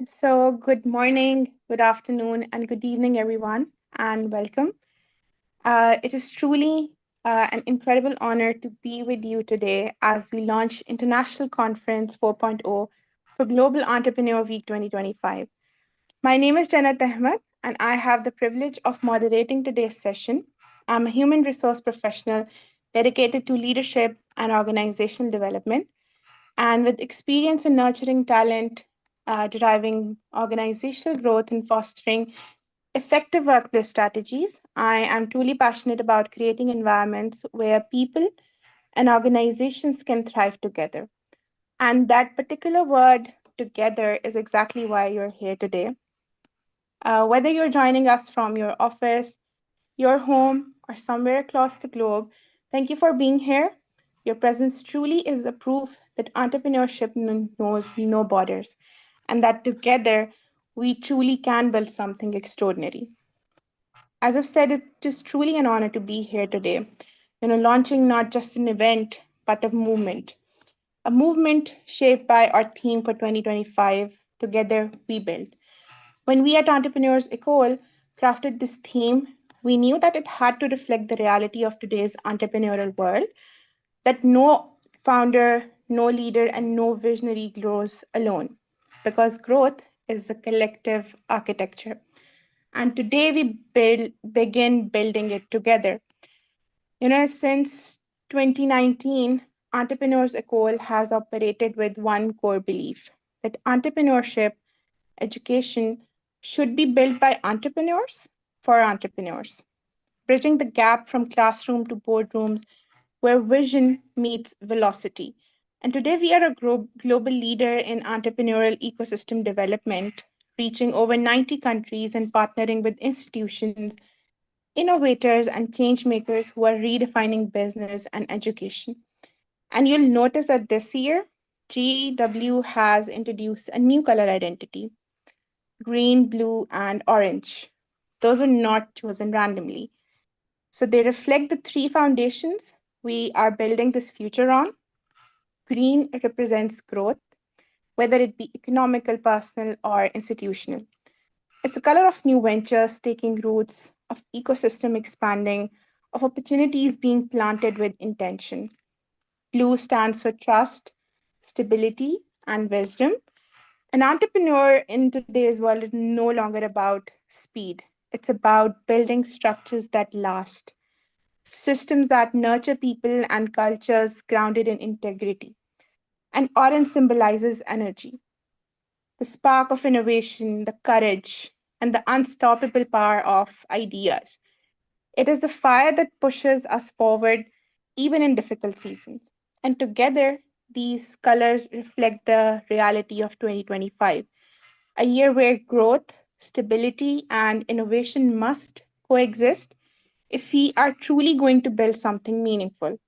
So, good morning, good afternoon, and good evening, everyone, and welcome. It is truly an incredible honor to be with you today as we launch International Conference 4.0 for Global Entrepreneur Week 2025. My name is Jannat Ahmed, and I have the privilege of moderating today's session. I'm a human resource professional dedicated to leadership and organizational development and with experience in nurturing talent, deriving organizational growth, and fostering effective workplace strategies, I am truly passionate about creating environments where people and organizations can thrive together. And that particular word, together, is exactly why you're here today. Whether you're joining us from your office, your home, or somewhere across the globe, thank you for being here. Your presence truly is a proof that entrepreneurship knows no borders and that together we truly can build something extraordinary. As I've said, it is truly an honor to be here today, launching not just an event, but a movement shaped by our theme for 2025, Together We Build. When we at Entrepreneurs Ecole crafted this theme, we knew that it had to reflect the reality of today's entrepreneurial world, that no founder, no leader, and no visionary grows alone, because growth is a collective architecture. And today we begin building it together. Since 2019, Entrepreneurs Ecole has operated with one core belief that entrepreneurship education should be built by entrepreneurs for entrepreneurs, bridging the gap from classroom to boardrooms where vision meets velocity. And today we are a global leader in entrepreneurial ecosystem development, reaching over 90 countries and partnering with institutions, innovators, and change makers who are redefining business and education. And you'll notice that this year, GW has introduced a new color identity: green, blue, and orange. Those were not chosen randomly. So they reflect the three foundations we are building this future on. Green represents growth, whether it be economical, personal, or institutional. It's the color of new ventures taking roots, of ecosystem expanding, of opportunities being planted with intention. Blue stands for trust, stability, and wisdom. An entrepreneur in today's world is no longer about speed. It's about building structures that last, systems that nurture people and cultures grounded in integrity. And orange symbolizes energy, the spark of innovation, the courage, and the unstoppable power of ideas. It is the fire that pushes us forward even in difficult seasons. And together, these colors reflect the reality of 2025, a year where growth, stability, and innovation must coexist if we are truly going to build something meaningful.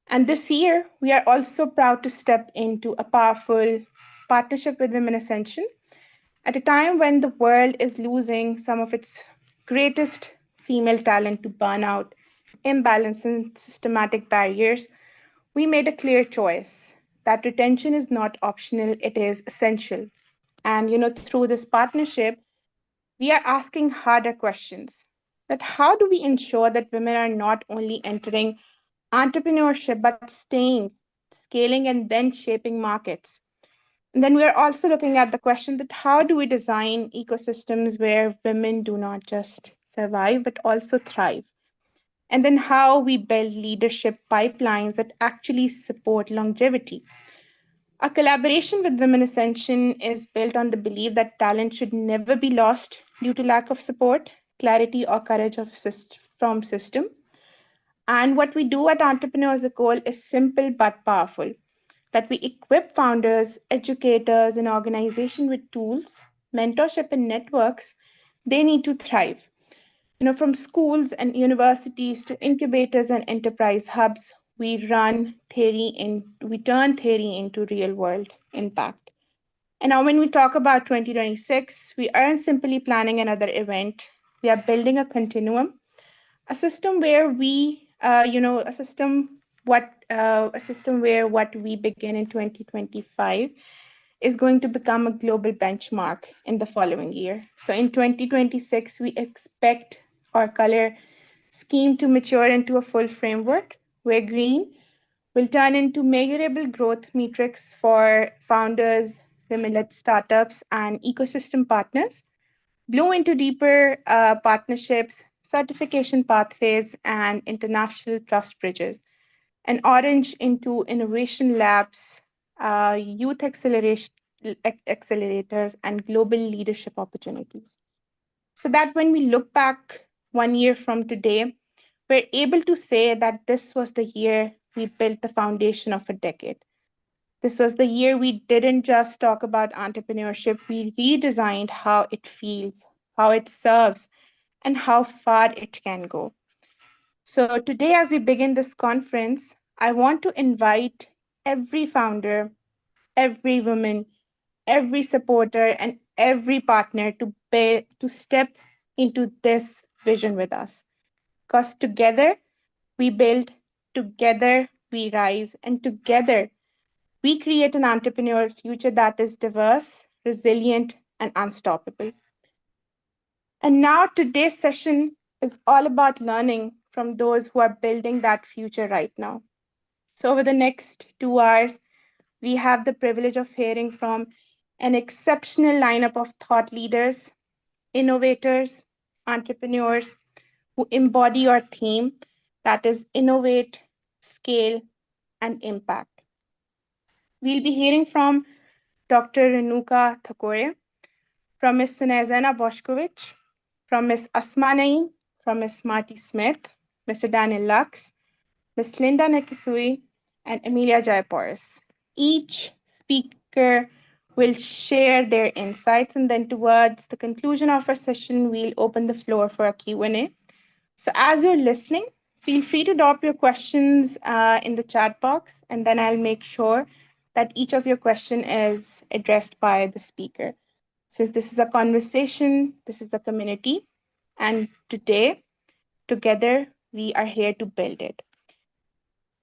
And this year, we are also proud to step into a powerful partnership with Women Ascension at a time when the world is losing some of its greatest female talent to burnout, imbalance, and systematic barriers. We made a clear choice that retention is not optional, it is essential. And through this partnership, we are asking harder questions. That how do we ensure that women are not only entering entrepreneurship but staying, scaling, and then shaping markets? And then we are also looking at the question that how do we design ecosystems where women do not just survive but also thrive? And then how we build leadership pipelines that actually support longevity. Our collaboration with Women Ascension is built on the belief that talent should never be lost due to lack of support, clarity, or courage from system. And what we do at Entrepreneurs Ecole is simple but powerful, that we equip founders, educators, and organizations with tools, mentorship, and networks they need to thrive. From schools and universities to incubators and enterprise hubs, we turn theory into real world impact. And now when we talk about 2026, we aren't simply planning another event. We are building a continuum, a system where a system where what we begin in 2025 is going to become a global benchmark in the following year. So in 2026, we expect our color scheme to mature into a full framework where green will turn into measurable growth metrics for founders, women-led startups, and ecosystem partners, blue into deeper partnerships, certification pathways, and international trust bridges, and orange into innovation labs, youth accelerators, and global leadership opportunities. So that when we look back 1 year from today, we're able to say that this was the year we built the foundation of a decade. This was the year we didn't just talk about entrepreneurship, we redesigned how it feels, how it serves, and how far it can go. So, today, as we begin this conference, I want to invite every founder, every woman, every supporter, and every partner to step into this vision with us. Because together we build, together we rise, and together we create an entrepreneurial future that is diverse, resilient, and unstoppable. And now today's session is all about learning from those who are building that future right now. So, over the next 2 hours, we have the privilege of hearing from an exceptional lineup of thought leaders, innovators, entrepreneurs who embody our theme that is innovate, scale, and impact. We'll be hearing from Dr. Renuka Thakore, from Ms. Sinezena Boshkovich, from Ms. Asma from Ms. Marty Smith, Mr. Daniel Lux, Ms. Linda Nakisui, and Emilia Jayaporis. Each speaker will share their insights, and then towards the conclusion of our session, we'll open the floor for a Q&A. So as you're listening, feel free to drop your questions in the chat box, and then I'll make sure that each of your question is addressed by the speaker. Since this is a conversation, this is a community, and today, together, we are here to build it.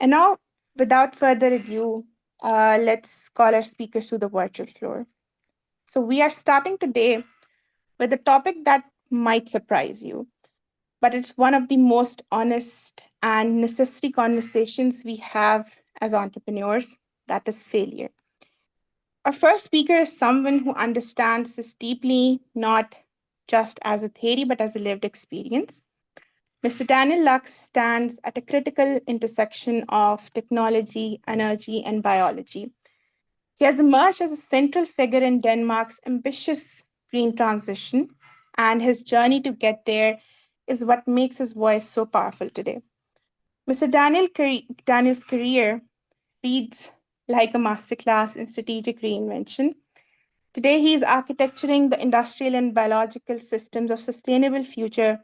And now, without further ado, let's call our speakers to the virtual floor. So we are starting today with a topic that might surprise you, but it's one of the most honest and necessary conversations we have as entrepreneurs, that is failure. Our first speaker is someone who understands this deeply, not just as a theory, but as a lived experience. Mr. Daniel Lux stands at a critical intersection of technology, energy, and biology. He has emerged as a central figure in Denmark's ambitious green transition, and his journey to get there is what makes his voice so powerful today. Mr. Daniel's career reads like a masterclass in strategic reinvention. Today, he is architecturing the industrial and biological systems of sustainable future,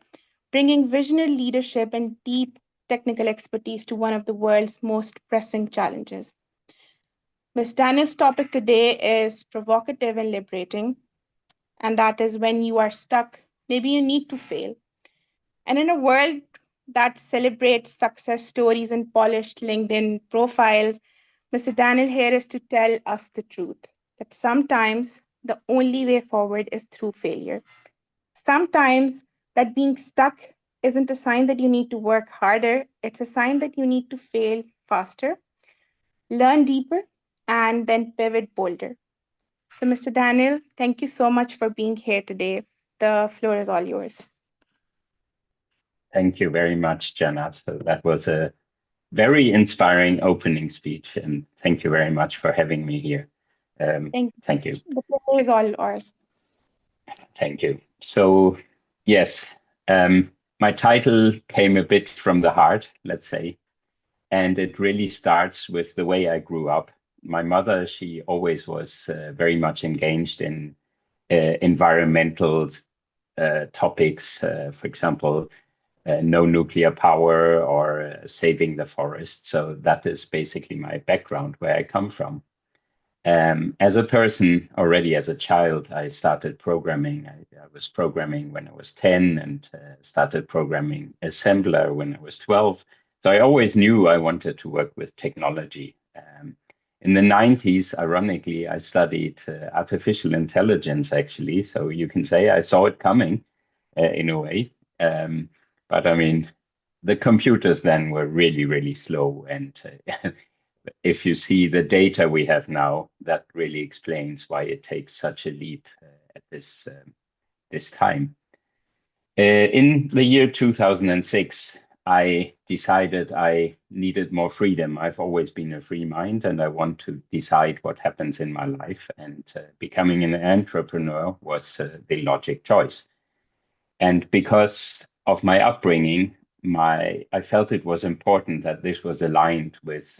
bringing visionary leadership and deep technical expertise to one of the world's most pressing challenges. Ms. Daniel's topic today is provocative and liberating, and that is when you are stuck, maybe you need to fail. And in a world that celebrates success stories and polished LinkedIn profiles, Mr. Daniel here is to tell us the truth, that sometimes the only way forward is through failure. Sometimes that being stuck isn't a sign that you need to work harder, it's a sign that you need to fail faster, learn deeper, and then pivot bolder. So, Mr. Daniel, thank you so much for being here today. The floor is all yours. Thank you very much, Jenna. So that was a very inspiring opening speech, and thank you very much for having me here. Thank you. The floor is all yours. Thank you. So, yes, my title came a bit from the heart, let's say, and it really starts with the way I grew up. My mother, she always was very much engaged in environmental topics, for example, no nuclear power or saving the forest. So that is basically my background, where I come from. As a person, already as a child, I started programming. I was programming when I was 10 and started programming assembler when I was 12. So I always knew I wanted to work with technology. In the 90s, ironically, I studied artificial intelligence, actually. So you can say I saw it coming in a way. But I mean, the computers then were really, really slow. And if you see the data we have now, that really explains why it takes such a leap at this time. In the year 2006, I decided I needed more freedom. I've always been a free mind and I want to decide what happens in my life. And becoming an entrepreneur was the logic choice. And because of my upbringing, I felt it was important that this was aligned with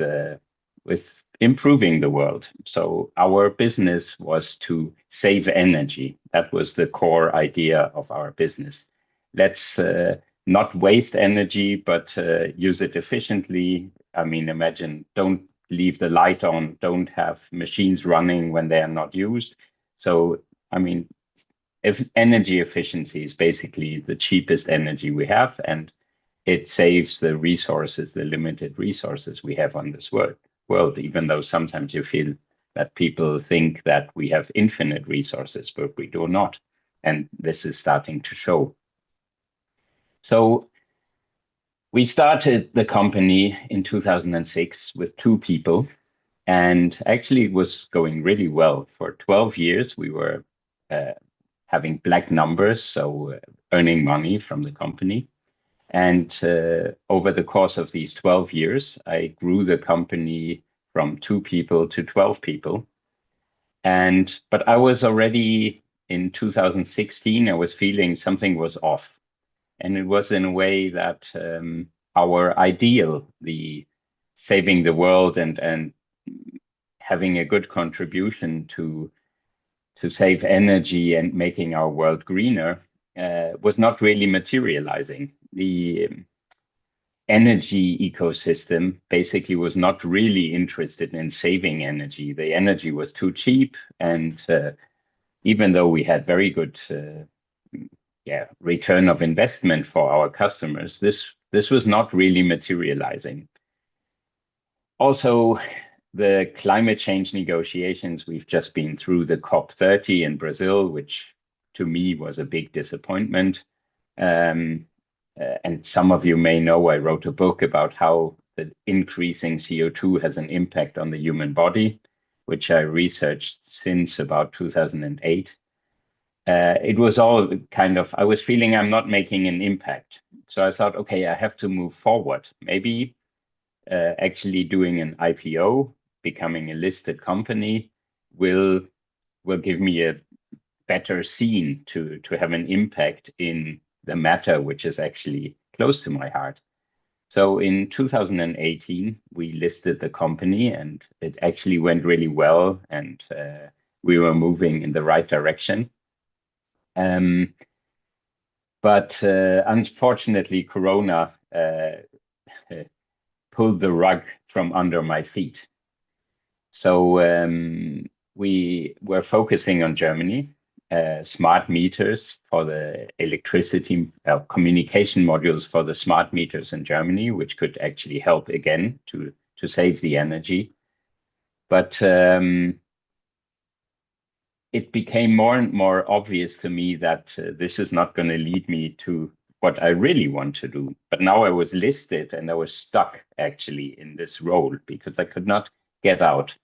improving the world. So our business was to save energy. That was the core idea of our business. Let's not waste energy, but use it efficiently. I mean, imagine, don't leave the light on, don't have machines running when they are not used. So, I mean, if energy efficiency is basically the cheapest energy we have, and it saves the resources, the limited resources we have on this world, even though sometimes you feel that people think that we have infinite resources, but we do not. And this is starting to show. So we started the company in 2006 with 2 people, and actually it was going really well. For 12 years, we were having black numbers, so earning money from the company. And over the course of these 12 years, I grew the company from 2 people to 12 people. But I was already in 2016, I was feeling something was off. And it was in a way that our ideal, the saving the world and having a good contribution to save energy and making our world greener, was not really materializing. The energy ecosystem basically was not really interested in saving energy. The energy was too cheap, and even though we had very good return of investment for our customers, this was not really materializing. Also, the climate change negotiations, we've just been through the COP30 in Brazil, which to me was a big disappointment. And some of you may know I wrote a book about how the increasing CO2 has an impact on the human body, which I researched since about 2008. It was all kind of, I was feeling I'm not making an impact. So I thought, okay, I have to move forward. Maybe actually doing an IPO, becoming a listed company, will give me a better scene to have an impact in the matter, which is actually close to my heart. So in 2018, we listed the company, and it actually went really well, and we were moving in the right direction. But unfortunately, Corona pulled the rug from under my feet. So we were focusing on Germany, smart meters for the electricity, communication modules for the smart meters in Germany, which could actually help again to save the energy. But it became more and more obvious to me that this is not going to lead me to what I really want to do. But now I was listed and I was stuck actually in this role because I could not get out.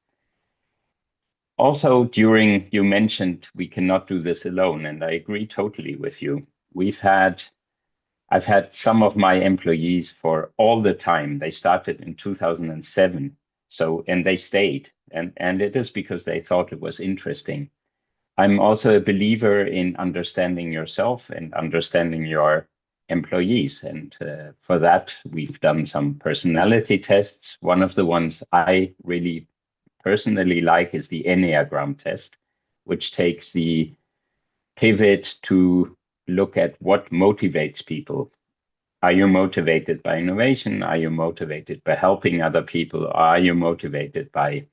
Also, you mentioned we cannot do this alone, and I agree totally with you. I've had some of my employees for all the time. They started in 2007, and they stayed, and it is because they thought it was interesting. I'm also a believer in understanding yourself and understanding your employees, and for that we've done some personality tests. One of the ones I really personally like is the Enneagram test, which takes the pivot to look at what motivates people. Are you motivated by innovation? Are you motivated by helping other people? Or are you motivated by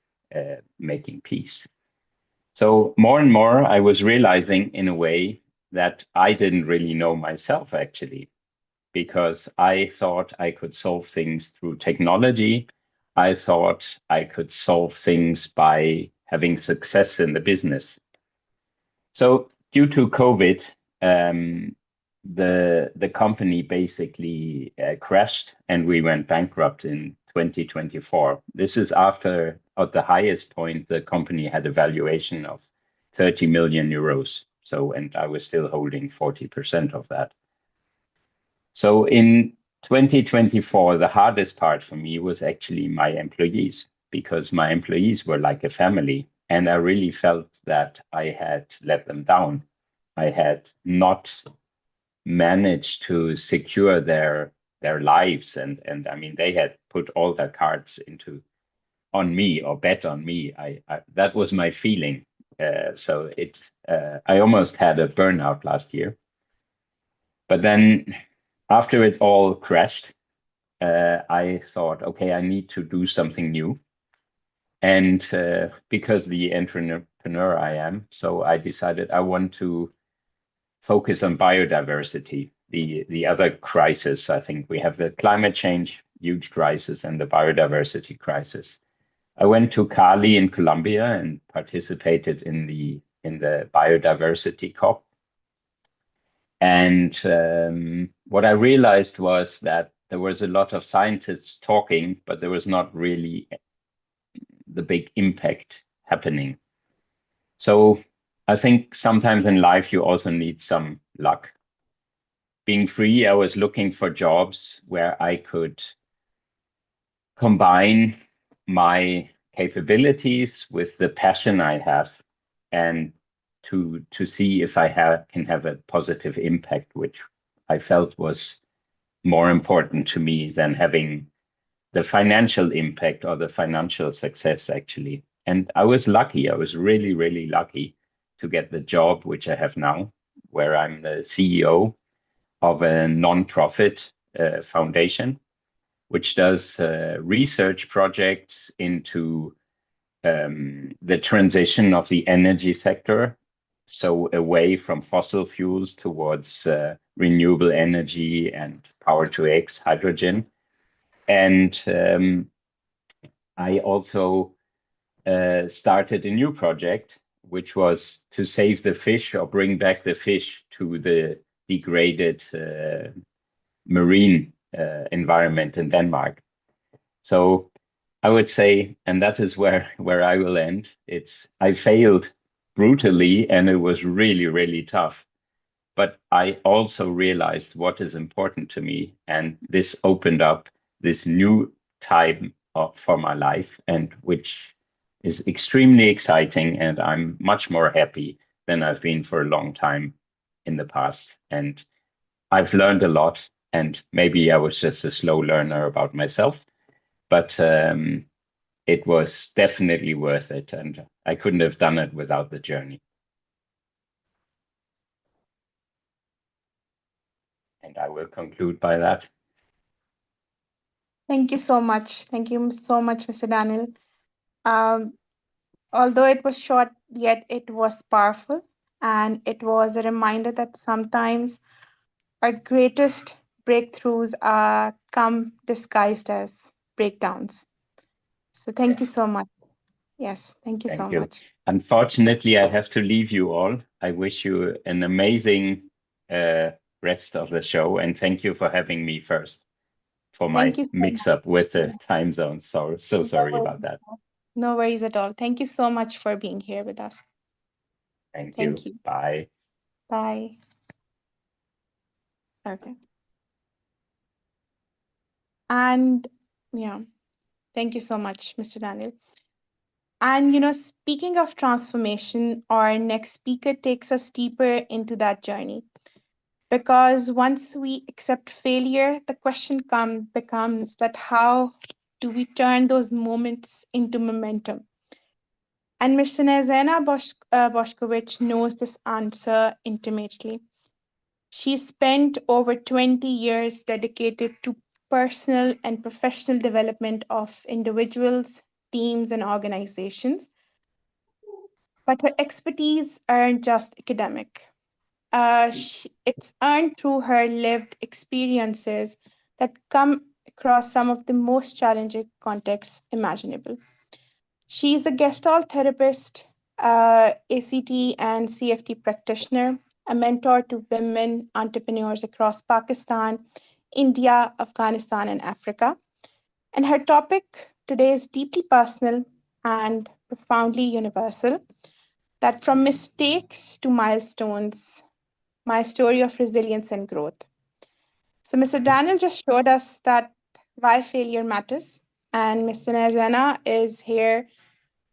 making peace? So more and more, I was realizing in a way that I didn't really know myself actually, because I thought I could solve things through technology. I thought I could solve things by having success in the business. So due to COVID, the company basically crashed and we went bankrupt in 2024. This is after, at the highest point, the company had a valuation of 30 million euros. So, and I was still holding 40% of that. So in 2024, the hardest part for me was actually my employees, because my employees were like a family. And I really felt that I had let them down. I had not managed to secure their lives. And I mean, they had put all their cards into on me or bet on me. That was my feeling. So I almost had a burnout last year. But then after it all crashed, I thought, okay, I need to do something new. And because the entrepreneur I am, so I decided I want to focus on biodiversity. The other crisis, I think we have the climate change, huge crisis, and the biodiversity crisis. I went to Cali in Colombia and participated in the biodiversity COP. And what I realized was that there was a lot of scientists talking, but there was not really the big impact happening. So I think sometimes in life you also need some luck. Being free, I was looking for jobs where I could combine my capabilities with the passion I have, and to see if I can have a positive impact, which I felt was more important to me than having the financial impact or the financial success, actually. And I was lucky. I was really, really lucky to get the job which I have now, where I'm the CEO of a non-profit foundation, which does research projects into the transition of the energy sector, so away from fossil fuels towards renewable energy and power to X hydrogen. And I also started a new project, which was to save the fish or bring back the fish to the degraded marine environment in Denmark. So I would say, and that is where I will end. I failed brutally, and it was really, really tough. But I also realized what is important to me, and this opened up this new time for my life, and which is extremely exciting. And I'm much more happy than I've been for a long time in the past. And I've learned a lot, and maybe I was just a slow learner about myself, but it was definitely worth it, and I couldn't have done it without the journey. And I will conclude by that. Thank you so much. Thank you so much, Mr. Daniel. Um, Although it was short, yet it was powerful. And it was a reminder that sometimes our greatest breakthroughs are come disguised as breakdowns. So thank you Yes, so much. Yes, thank you so thank you. much. Unfortunately, I have to leave you all. I wish you an amazing rest of the show, and thank you for having me first for Thank my you so mix up with the much. time zones. So No sorry about worries. that. No worries at all. Thank you so much for being here with us. Thank Thank you. you. Bye. Bye. Okay. And yeah, thank you so much, Mr. Daniel. And speaking of transformation, our next speaker takes us deeper into that journey. Because once we accept failure, the question becomes that how do we turn those moments into momentum? And Ms. Snezena Boshkovich knows this answer intimately. She spent over 20 years dedicated to personal and professional development of individuals, teams, and organizations. But her expertise aren't just academic. It's earned through her lived experiences that come across some of the most challenging contexts imaginable. She is a Gestalt therapist, ACT and CFT practitioner, a mentor to women entrepreneurs across Pakistan, India, Afghanistan, and Africa. And her topic today is deeply personal and profoundly universal, that from mistakes to milestones, my story of resilience and growth. So, Mr. Daniel just showed us that why failure matters, and Mr. Nazana is here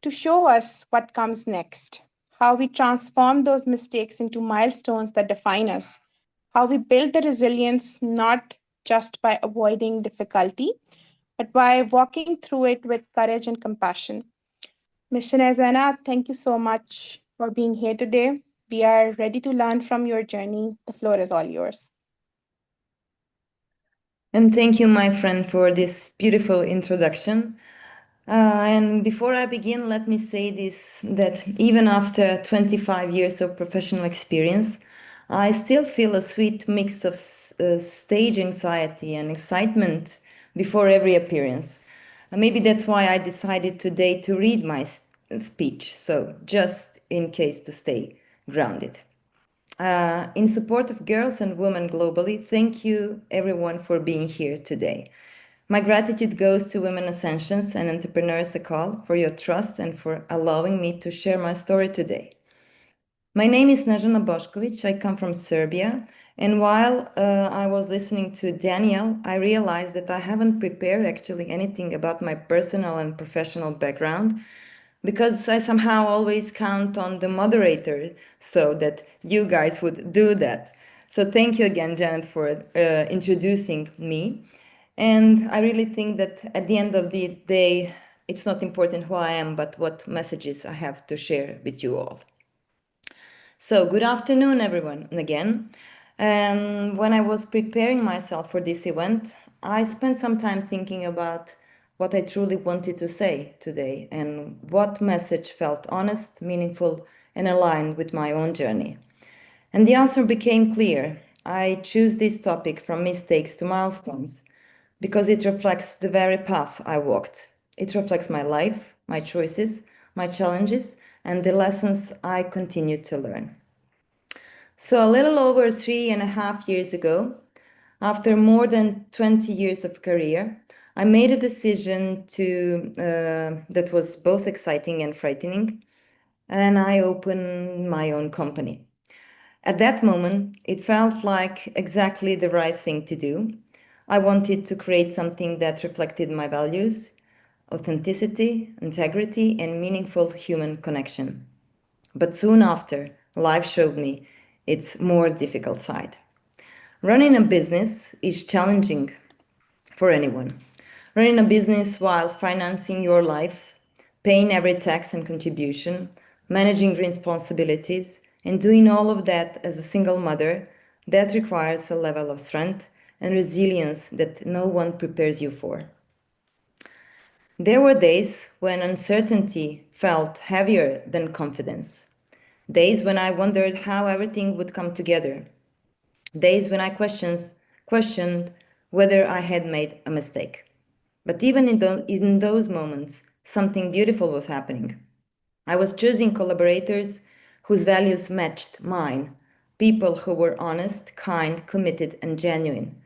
to show us what comes next, how we transform those mistakes into milestones that define us, how we build the resilience not just by avoiding difficulty, but by walking through it with courage and compassion. Ms. Shanazana, thank you so much for being here today. We are ready to learn from your journey. The floor is all yours. And thank you, my friend, for this beautiful introduction. And before I begin, let me say this that even after 25 years of professional experience, I still feel a sweet mix of stage anxiety and excitement before every appearance. Maybe that's why I decided today to read my speech, so just in case to stay grounded. In support of girls and women globally, thank you everyone for being here today. My gratitude goes to Women Ascensions and Entrepreneurs Ecole for your trust and for allowing me to share my story today. My name is Snežana Bošković. I come from Serbia. And while I was listening to Daniel, I realized that I haven't prepared actually anything about my personal and professional background because I somehow always count on the moderator so that you guys would do that. So thank you again, Janet, for introducing me. And I really think that at the end of the day, it's not important who I am, but what messages I have to share with you all. So good afternoon, everyone, again. When I was preparing myself for this event, I spent some time thinking about what I truly wanted to say today and what message felt honest, meaningful, and aligned with my own journey. And the answer became clear. I choose this topic from mistakes to milestones because it reflects the very path I walked. It reflects my life, my choices, my challenges, and the lessons I continue to learn. So, a little over 3.5 years ago, after more than 20 years of career, I made a decision that was both exciting and frightening, and I opened my own company. At that moment, it felt like exactly the right thing to do. I wanted to create something that reflected my values, authenticity, integrity, and meaningful human connection. But soon after, life showed me its more difficult side. Running a business is challenging for anyone. Running a business while financing your life, paying every tax and contribution, managing responsibilities, and doing all of that as a single mother, that requires a level of strength and resilience that no one prepares you for. There were days when uncertainty felt heavier than confidence. Days when I wondered how everything would come together. Days when I questioned whether I had made a mistake. But even in those moments, something beautiful was happening. I was choosing collaborators whose values matched mine, people who were honest, kind, committed, and genuine.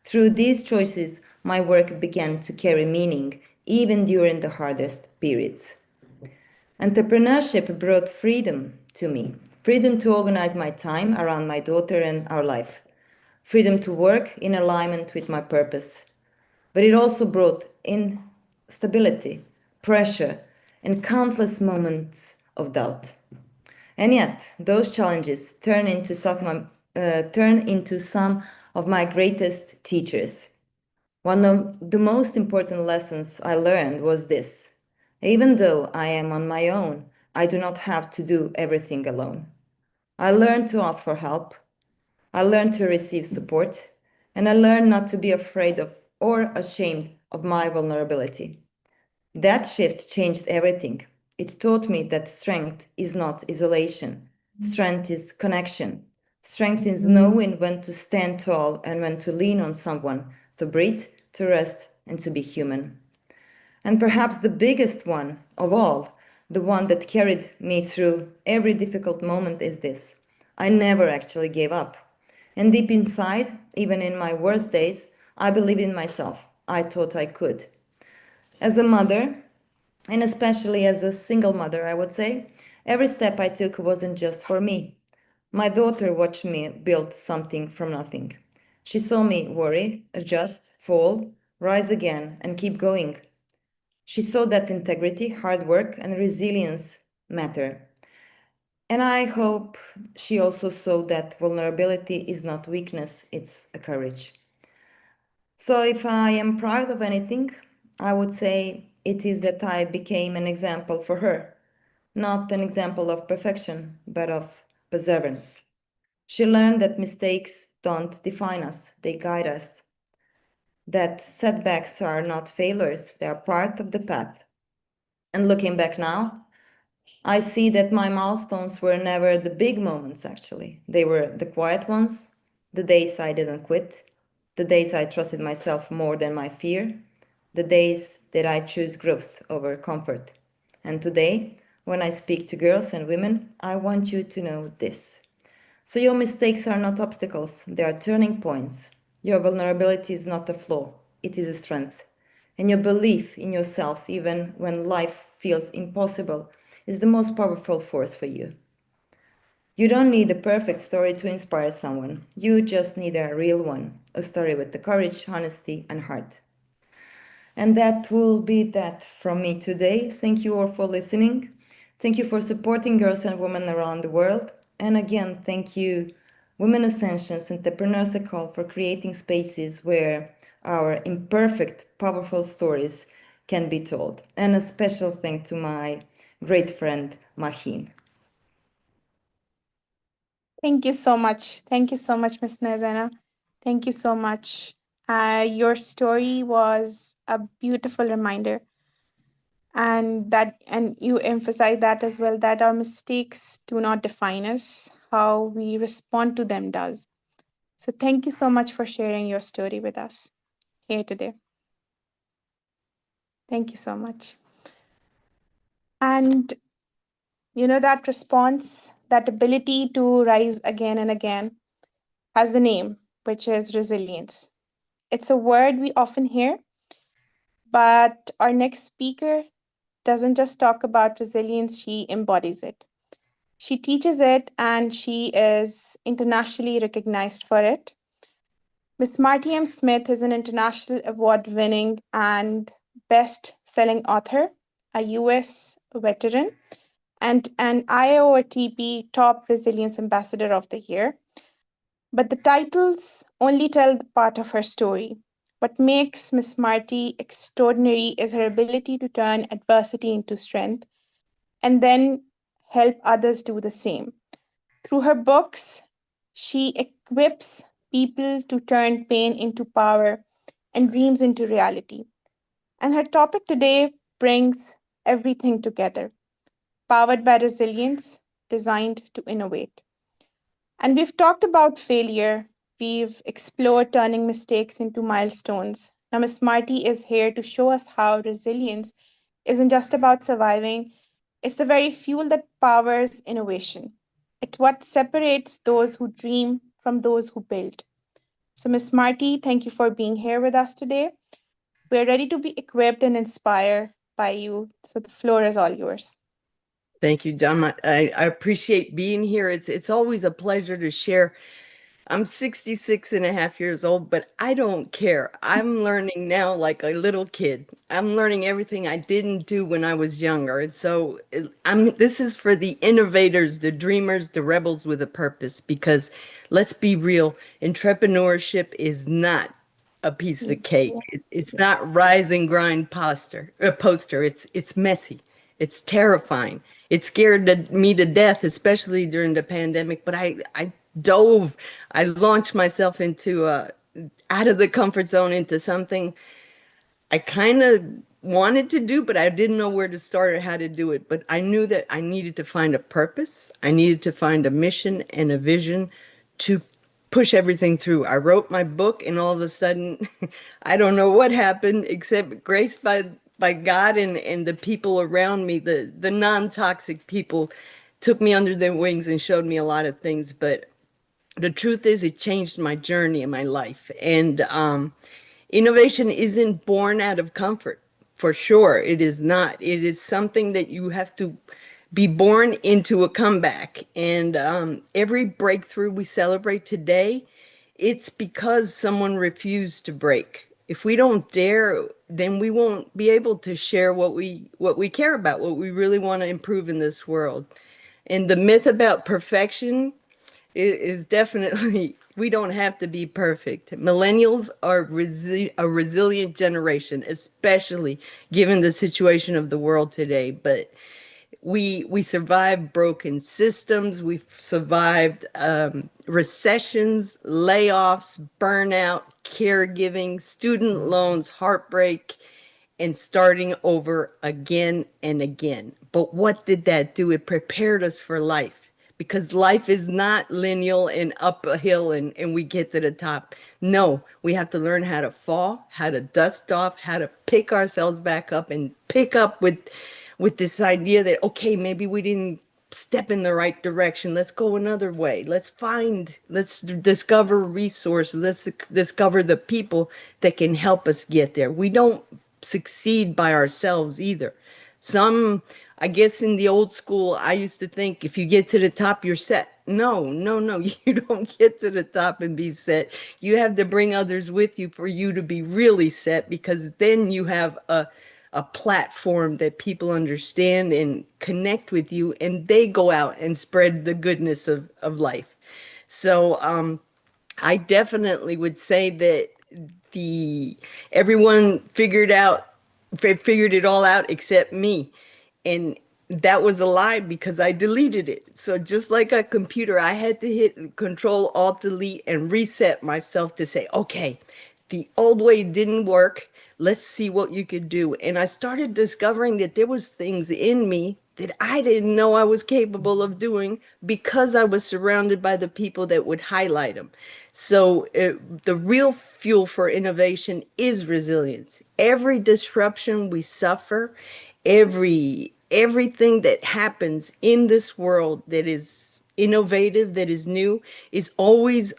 Through these choices, my work began to carry meaning, even during the hardest periods. Entrepreneurship brought freedom to me, freedom to organize my time around my daughter and our life, freedom to work in alignment with my purpose. But it also brought instability, pressure, and countless moments of doubt. And yet, those challenges turn into some of my greatest teachers. One of the most important lessons I learned was this. Even though I am on my own, I do not have to do everything alone. I learned to ask for help. I learned to receive support. And I learned not to be afraid of or ashamed of my vulnerability. That shift changed everything. It taught me that strength is not isolation. Strength is connection. Strength is knowing when to stand tall and when to lean on someone, to breathe, to rest, and to be human. And perhaps the biggest one of all, the one that carried me through every difficult moment, is this: I never actually gave up. And deep inside, even in my worst days, I believed in myself. I thought I could. As a mother, and especially as a single mother, I would say, every step I took wasn't just for me. My daughter watched me build something from nothing. She saw me worry, adjust, fall, rise again, and keep going. She saw that integrity, hard work, and resilience matter. And I hope she also saw that vulnerability is not weakness, it's a courage. So if I am proud of anything, I would say it is that I became an example for her. Not an example of perfection, but of perseverance. She learned that mistakes don't define us, they guide us. That setbacks are not failures, they are part of the path. And looking back now, I see that my milestones were never the big moments, actually. They were the quiet ones, the days I didn't quit, the days I trusted myself more than my fear, the days that I choose growth over comfort. And today, when I speak to girls and women, I want you to know this. So your mistakes are not obstacles, they are turning points. Your vulnerability is not a flaw, it is a strength. And your belief in yourself, even when life feels impossible, is the most powerful force for you. You don't need a perfect story to inspire someone. You just need a real one, a story with the courage, honesty, and heart. And that will be that from me today. Thank you all for listening. Thank you for supporting girls and women around the world. And again, thank you, Women Ascensions, Entrepreneurs Ecole, for creating spaces where our imperfect, powerful stories can be told. And a special thank to my great friend, Mahin. Thank you so much. Thank you so much, Miss Nazana. Thank you so much. Your story was a beautiful reminder, and you emphasize that as well, that our mistakes do not define us. How we respond to them does. So thank you so much for sharing your story with us here today. Thank you so much. And that response, that ability to rise again and again, has a name, which is resilience. It's a word we often hear, but our next speaker doesn't just talk about resilience, she embodies it. She teaches it, and she is internationally recognized for it. Miss Marty M. Smith is an international award winning and best selling author, a US veteran, and an IOTP Top Resilience Ambassador of the Year. But the titles only tell the part of her story. What makes Miss Marty extraordinary is her ability to turn adversity into strength and then help others do the same. Through her books, she equips people to turn pain into power and dreams into reality. And her topic today brings everything together, powered by resilience, designed to innovate. And we've talked about failure. We've explored turning mistakes into milestones. Now, Miss Marty is here to show us how resilience isn't just about surviving, it's the very fuel that powers innovation. It's what separates those who dream from those who build. So, Miss Marty, thank you for being here with us today. We're ready to be equipped and inspired by you. So, the floor is all yours. Thank you, John. I appreciate being here. It's always a pleasure to share. I'm 66 and a half years old, but I don't care. I'm learning now like a little kid. I'm learning everything I didn't do when I was younger. And so this is for the innovators, the dreamers, the rebels with a purpose, because let's be real, entrepreneurship is not a piece of cake. It's not rise and grind poster. It's messy. It's terrifying. It scared me to death, especially during the pandemic. But I dove. I launched myself into out of the comfort zone into something I kind of wanted to do, but I didn't know where to start or how to do it. But I knew that I needed to find a purpose. I needed to find a mission and a vision to push everything through. I wrote my book, and all of a sudden, I don't know what happened, except graced by God and the people around me, the non-toxic people, took me under their wings and showed me a lot of things. But the truth is, it changed my journey in my life. And innovation isn't born out of comfort. For sure, it is not. It is something that you have to be born into a comeback. And every breakthrough we celebrate today, it's because someone refused to break. If we don't dare, then we won't be able to share what we care about, what we really want to improve in this world. And the myth about perfection is definitely, we don't have to be perfect. Millennials are a resilient generation, especially given the situation of the world today. But we survived broken systems. We've survived recessions, layoffs, burnout, caregiving, student loans, heartbreak, and starting over again and again. But what did that do? It prepared us for life, because life is not linear and up a hill and we get to the top. No, we have to learn how to fall, how to dust off, how to pick ourselves back up and pick up with this idea that, okay, maybe we didn't step in the right direction. Let's go another way. Let's discover resources. Let's discover the people that can help us get there. We don't succeed by ourselves either. I guess in the old school, I used to think if you get to the top, you're set. No, you don't get to the top and be set. You have to bring others with you for you to be really set, because then you have a platform that people understand and connect with you, and they go out and spread the goodness of life. So I definitely would say that everyone figured it all out except me. And that was a lie, because I deleted it. So just like a computer, I had to hit Control Alt Delete and reset myself to say, okay, the old way didn't work. Let's see what you could do. And I started discovering that there was things in me that I didn't know I was capable of doing, because I was surrounded by the people that would highlight them. So the real fuel for innovation is resilience. Every disruption we suffer, everything that happens in this world that is innovative, that is new, is always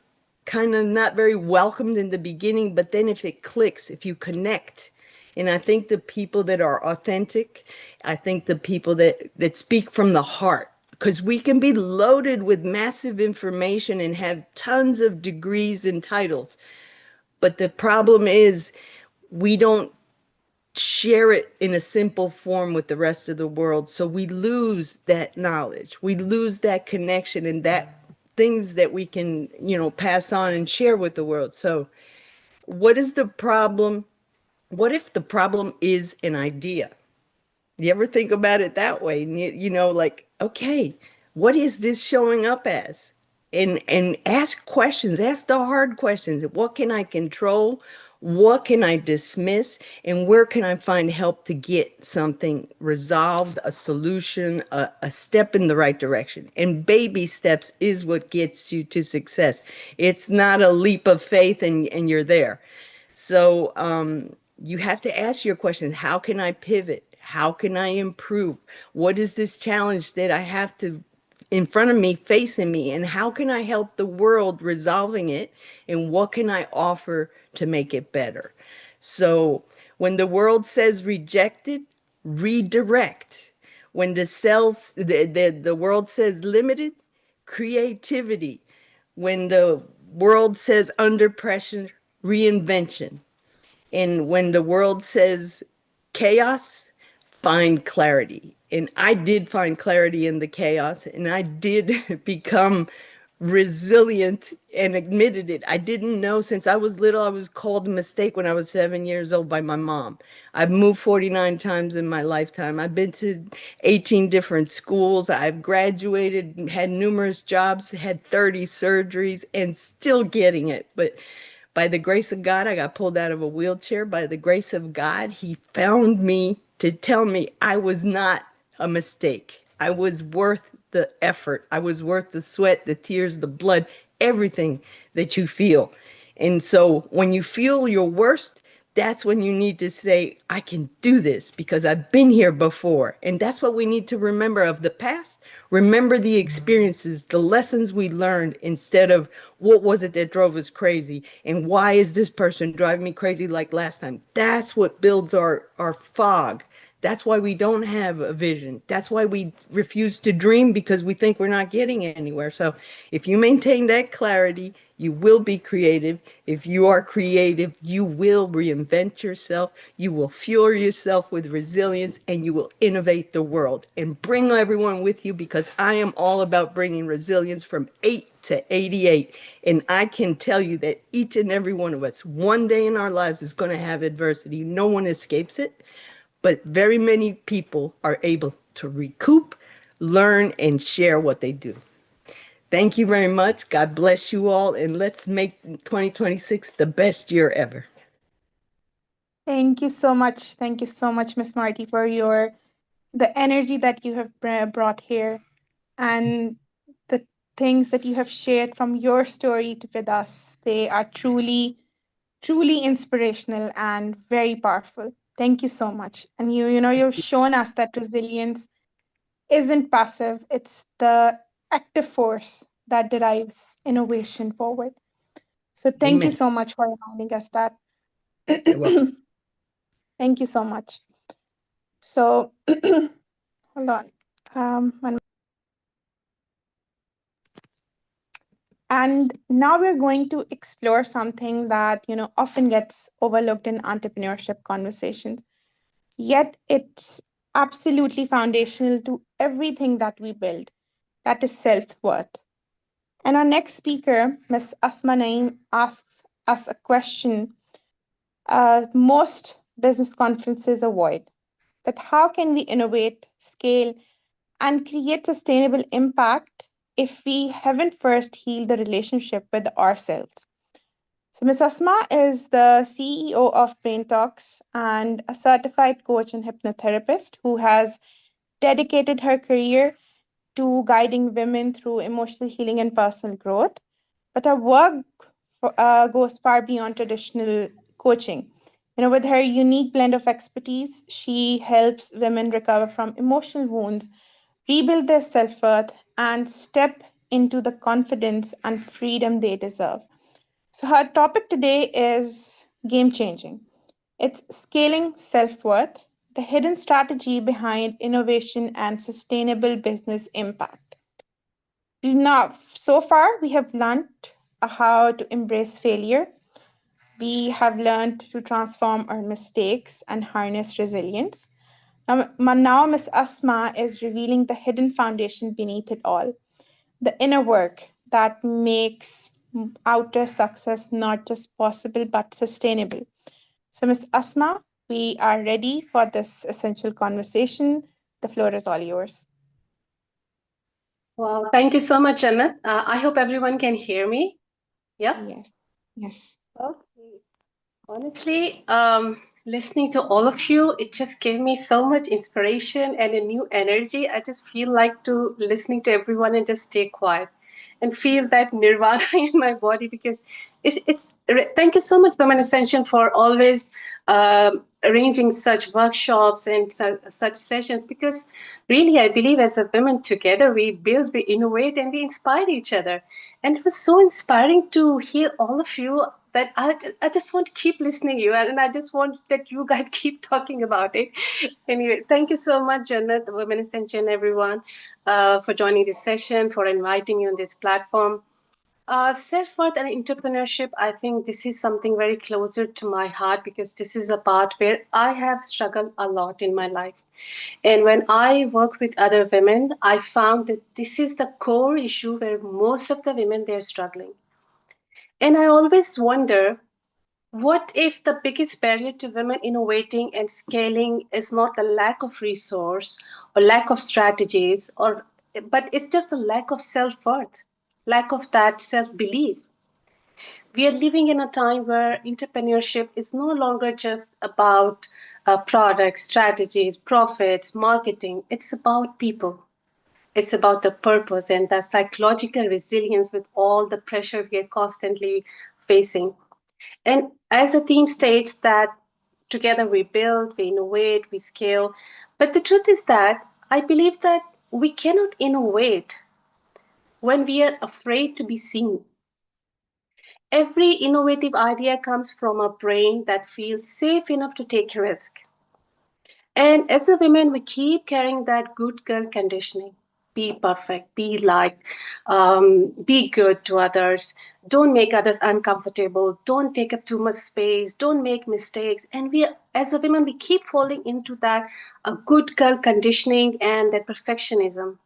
kind of not very welcomed in the beginning, but then if it clicks, if you connect, and I think the people that are authentic, I think the people that speak from the heart, because we can be loaded with massive information and have tons of degrees and titles, but the problem is we don't share it in a simple form with the rest of the world. So we lose that knowledge. We lose that connection and that things that we can, pass on and share with the world. So what is the problem? What if the problem is an idea? You ever think about it that way? And like, okay, what is this showing up as? And ask questions, ask the hard questions. What can I control? What can I dismiss? And where can I find help to get something resolved, a solution, a step in the right direction? And baby steps is what gets you to success. It's not a leap of faith and you're there. So you have to ask your questions. How can I pivot? How can I improve? What is this challenge that I have to in front of me, facing me, and how can I help the world resolving it? And what can I offer to make it better? So when the world says rejected, redirect. When the world says limited, creativity. When the world says under pressure, reinvention. And when the world says chaos, find clarity. And I did find clarity in the chaos, and I did become resilient and admitted it. I didn't know since I was little. I was called a mistake when I was 7 years old by my mom. I've moved 49 times in my lifetime. I've been to 18 different schools. I've graduated, had numerous jobs, had 30 surgeries, and still getting it. But by the grace of God, I got pulled out of a wheelchair. By the grace of God, He found me to tell me I was not a mistake. I was worth the effort. I was worth the sweat, the tears, the blood, everything that you feel. And so when you feel your worst, that's when you need to say, I can do this because I've been here before. And that's what we need to remember of the past. Remember the experiences, the lessons we learned, instead of what was it that drove us crazy and why is this person driving me crazy like last time. That's what builds our fog. That's why we don't have a vision. That's why we refuse to dream, because we think we're not getting anywhere. So if you maintain that clarity, you will be creative. If you are creative, you will reinvent yourself. You will fuel yourself with resilience, and you will innovate the world and bring everyone with you, because I am all about bringing resilience from 8 to 88. And I can tell you that each and every one of us, one day in our lives, is going to have adversity. No one escapes it. But very many people are able to recoup, learn, and share what they do. Thank you very much. God bless you all. And let's make 2026 the best year ever. Thank you so much. Thank you so much, Miss Marty, for the energy that you have brought here and the things that you have shared from your story with us. They are truly, truly inspirational and very powerful. Thank you so much. And you've shown us that resilience isn't passive, it's the active force that drives innovation forward. So thank you Amen. so much for reminding us that. You're welcome. Thank you so much. So hold on. One. And now we're going to explore something that often gets overlooked in entrepreneurship conversations. Yet it's absolutely foundational to everything that we build. That is self-worth. And our next speaker, Ms. Asma Naeem, asks us a question most business conferences avoid: that how can we innovate, scale, and create sustainable impact if we haven't first healed the relationship with ourselves? So, Ms. Asma is the CEO of Brain Talks and a certified coach and hypnotherapist who has dedicated her career to guiding women through emotional healing and personal growth. But her work goes far beyond traditional coaching. With her unique blend of expertise, she helps women recover from emotional wounds, rebuild their self worth, and step into the confidence and freedom they deserve. So, her topic today is game changing. It's scaling self worth, the hidden strategy behind innovation and sustainable business impact. Now, so far, we have learned how to embrace failure. We have learned to transform our mistakes and harness resilience. Now Miss Asma is revealing the hidden foundation beneath it all, the inner work that makes outer success not just possible but sustainable. So, Miss Asma, we are ready for this essential conversation. The floor is all yours. Wow, thank you so much, Anna. I hope everyone can hear me. Yeah. Yes. Yes. Okay. Honestly, listening to all of you, it just gave me so much inspiration and a new energy. I just feel like to listening to everyone and just stay quiet and feel that nirvana in my body, because thank you so much, Women Ascension, for always arranging such workshops and such sessions, because really I believe as a women together we build, we innovate, and we inspire each other. And it was so inspiring to hear all of you that I just want to keep listening to you, and I just want that you guys keep talking about it. Anyway, thank you so much, Janet, the Women Ascension, everyone, for joining this session, for inviting you on this platform. Self-worth and entrepreneurship, I think this is something very closer to my heart, because this is a part where I have struggled a lot in my life. And when I work with other women, I found that this is the core issue where most of the women they're struggling. And I always wonder, what if the biggest barrier to women innovating and scaling is not the lack of resource or lack of strategies, or but it's just a lack of self-worth, lack of that self-belief. We are living in a time where entrepreneurship is no longer just about products, strategies, profits, marketing. It's about people. It's about the purpose and the psychological resilience with all the pressure we are constantly facing. And as the theme states that together we build, we innovate, we scale. But the truth is that I believe that we cannot innovate when we are afraid to be seen. Every innovative idea comes from a brain that feels safe enough to take a risk. And as a woman, we keep carrying that good girl conditioning. Be perfect, be like, be good to others. Don't make others uncomfortable. Don't take up too much space. Don't make mistakes. And we, as a woman, we keep falling into that good girl conditioning and that perfectionism.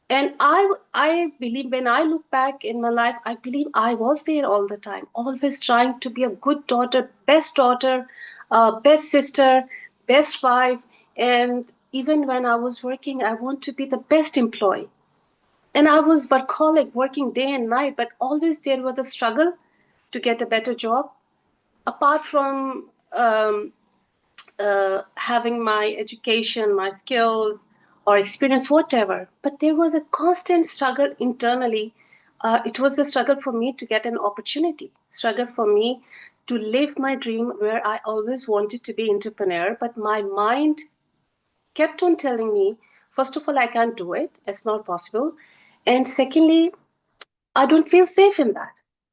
And I believe when I look back in my life, I believe I was there all the time, always trying to be a good daughter, best sister, best wife. And even when I was working, I want to be the best employee. And I was workaholic, working day and night, but always there was a struggle to get a better job. Apart from having my education, my skills, or experience, whatever. But there was a constant struggle internally. It was a struggle for me to get an opportunity, struggle for me to live my dream where I always wanted to be entrepreneur. But my mind kept on telling me, first of all, I can't do it. It's not possible. And secondly, I don't feel safe in that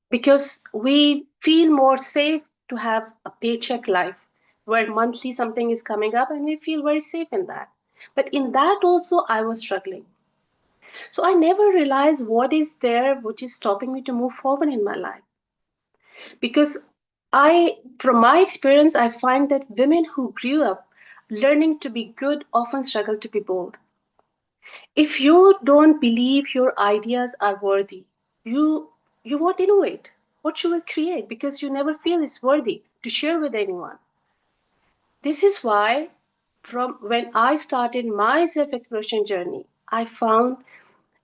because we feel more safe to have a paycheck life where monthly something is coming up and we feel very safe in that. But in that also, I was struggling. So I never realized what is there which is stopping me to move forward in my life. Because from my experience, I find that women who grew up learning to be good often struggle to be bold. If you don't believe your ideas are worthy, you you won't innovate. What you will create because you never feel is worthy to share with anyone. This is why from when I started my self-exploration journey, I found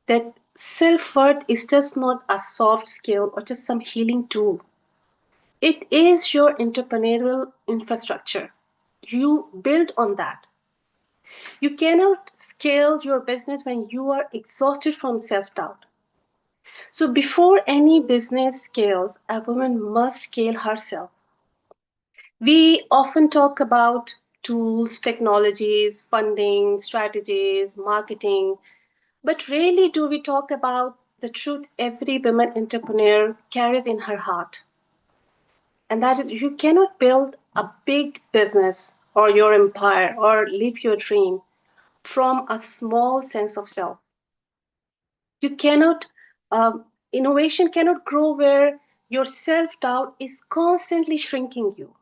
that self-worth is just not a soft skill or just some healing tool. It is your entrepreneurial infrastructure. You build on that. You cannot scale your business when you are exhausted from self doubt. So, before any business scales, a woman must scale herself. We often talk about tools, technologies, funding, strategies, marketing, but rarely do we talk about the truth every woman entrepreneur carries in her heart. And that is, you cannot build a big business or your empire or live your dream from a small sense of self. You cannot, innovation cannot grow where your self doubt is constantly shrinking you.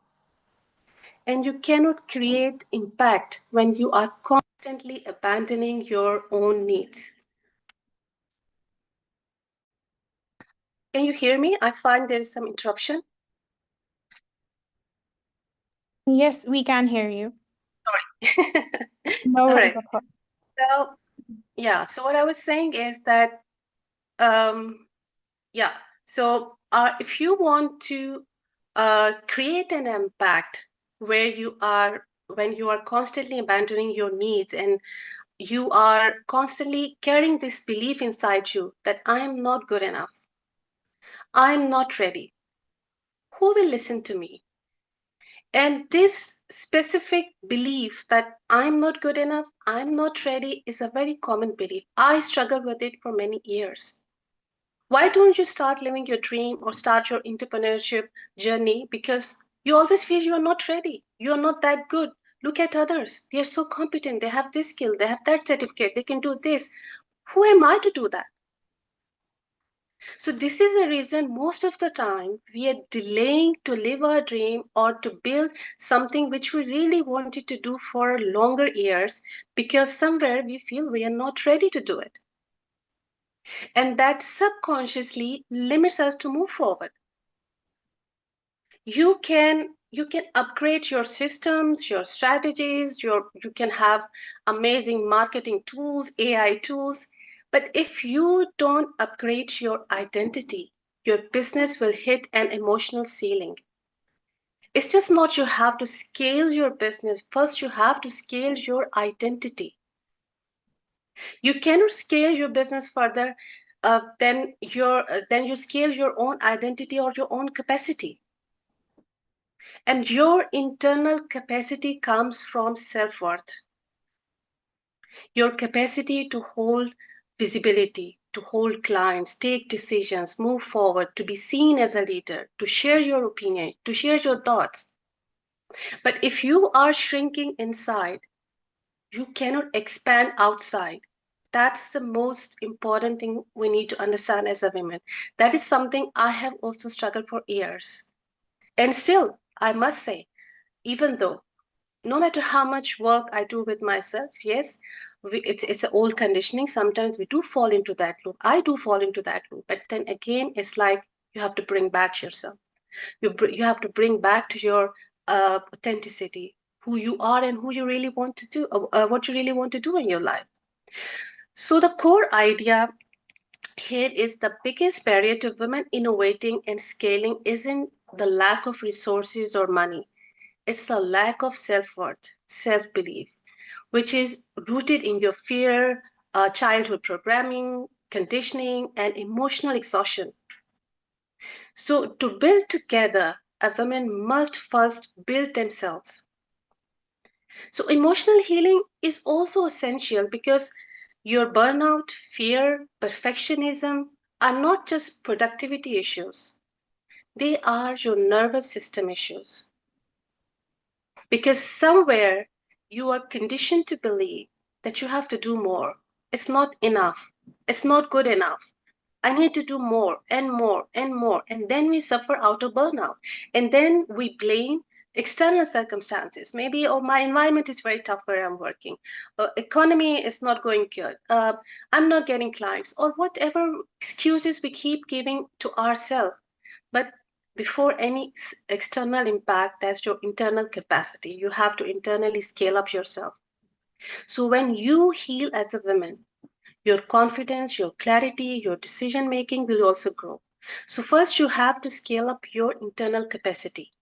And you cannot create impact when you are constantly abandoning your own needs. Can you hear me? I find there is some interruption. Yes, we can hear you. Sorry. No All worries right. at all. So, yeah, so what I was saying is that, um, yeah, so if you want to create an impact where you are, when you are constantly abandoning your needs and you are constantly carrying this belief inside you that I am not good enough, I'm not ready, who will listen to me? And this specific belief that I'm not good enough, I'm not ready is a very common belief. I struggled with it for many years. Why don't you start living your dream or start your entrepreneurship journey? Because you always feel you are not ready. You are not that good. Look at others. They are so competent. They have this skill. They have that certificate. They can do this. Who am I to do that? So, this is the reason most of the time we are delaying to live our dream or to build something which we really wanted to do for longer years because somewhere we feel we are not ready to do it. And that subconsciously limits us to move forward. You can upgrade your systems, your strategies, you can have amazing marketing tools, AI tools, but if you don't upgrade your identity, your business will hit an emotional ceiling. It's just not you have to scale your business, first you have to scale your identity. You cannot scale your business further than you scale your own identity or your own capacity. And your internal capacity comes from self-worth. Your capacity to hold visibility, to hold clients, take decisions, move forward, to be seen as a leader, to share your opinion, to share your thoughts. But if you are shrinking inside, you cannot expand outside. That's the most important thing we need to understand as a woman. That is something I have also struggled for years. And still, I must say, even though no matter how much work I do with myself, yes, it's an old conditioning. Sometimes we do fall into that loop. I do fall into that loop. But then again, it's like you have to bring back yourself. You have to bring back to your authenticity, who you are and who you really want to do, what you really want to do in your life. So the core idea here is the biggest barrier to women innovating and scaling isn't the lack of resources or money. It's the lack of self-worth, self-belief, which is rooted in your fear, childhood programming, conditioning, and emotional exhaustion. So, to build together, a woman must first build themselves. So, emotional healing is also essential because your burnout, fear, perfectionism are not just productivity issues, they are your nervous system issues. Because somewhere you are conditioned to believe that you have to do more. It's not enough. It's not good enough. I need to do more and more and more. And then we suffer out of burnout. And then we blame external circumstances. Maybe, oh, my environment is very tough where I'm working. Economy is not going good. I'm not getting clients, or whatever excuses we keep giving to ourselves. But before any external impact, that's your internal capacity. You have to internally scale up yourself. So when you heal as a woman, your confidence, your clarity, your decision making will also grow. So first you have to scale up your internal capacity,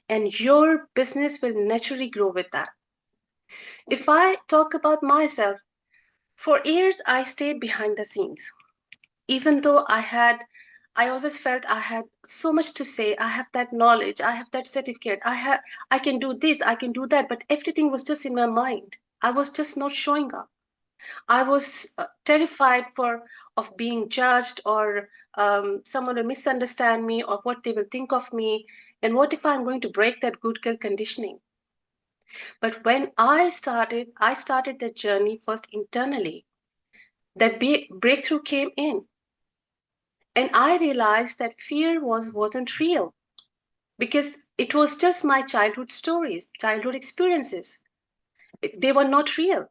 and your business will naturally grow with that. If I talk about myself, for years I stayed behind the scenes. Even though I always felt I had so much to say. I have that knowledge, I have that certificate, I can do this, I can do that, but everything was just in my mind. I was just not showing up. I was terrified for of being judged, or someone will misunderstand me, or what they will think of me, and what if I'm going to break that good girl conditioning. But when I started the journey first internally. That breakthrough came in, and I realized that fear wasn't real, because it was just my childhood stories, childhood experiences. They were not real.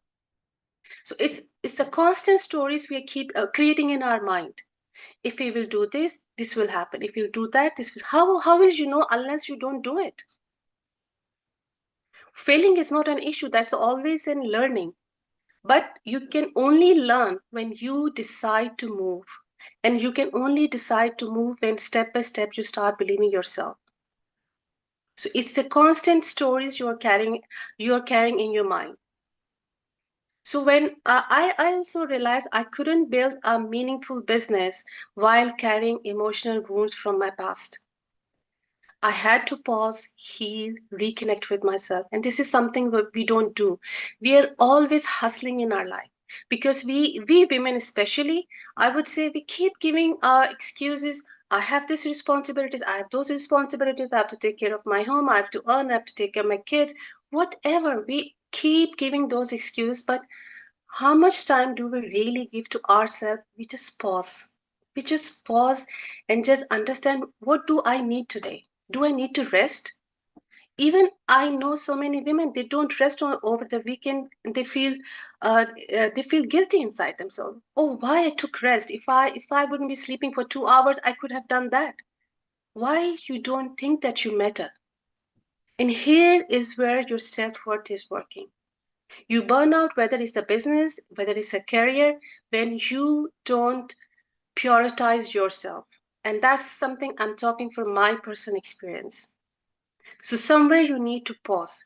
So it's the constant stories we keep creating in our mind. If we will do this, this will happen. If you do that, this will. How will you know unless you don't do it? Failing is not an issue. That's always in learning. But you can only learn when you decide to move. And you can only decide to move when step by step you start believing yourself. So it's the constant stories you are carrying in your mind. So when I also realized I couldn't build a meaningful business while carrying emotional wounds from my past. I had to pause, heal, reconnect with myself. And this is something that we don't do. We are always hustling in our life, because we women especially, I would say, we keep giving excuses. I have these responsibilities, I have those responsibilities, I have to take care of my home, I have to earn, I have to take care of my kids, whatever. We keep giving those excuses, but how much time do we really give to ourselves? We just pause. We just pause and just understand, what do I need today? Do I need to rest? Even I know so many women, they don't rest over the weekend, and they feel guilty inside themselves. Oh, why I took rest? If I wouldn't be sleeping for 2 hours, I could have done that. Why you don't think that you matter? And here is where your self-worth is working. You burn out, whether it's a business, whether it's a career, when you don't prioritize yourself. And that's something I'm talking from my personal experience. So, somewhere you need to pause.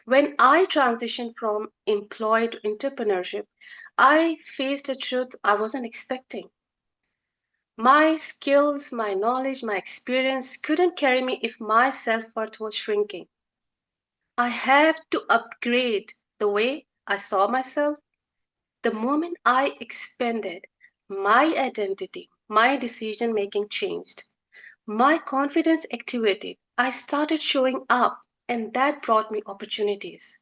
When I transitioned from employee to entrepreneurship, I faced a truth I wasn't expecting. My skills, my knowledge, my experience couldn't carry me if my self worth was shrinking. I have to upgrade the way I saw myself. The moment I expanded, my identity, my decision making changed. My confidence activated. I started showing up, and that brought me opportunities.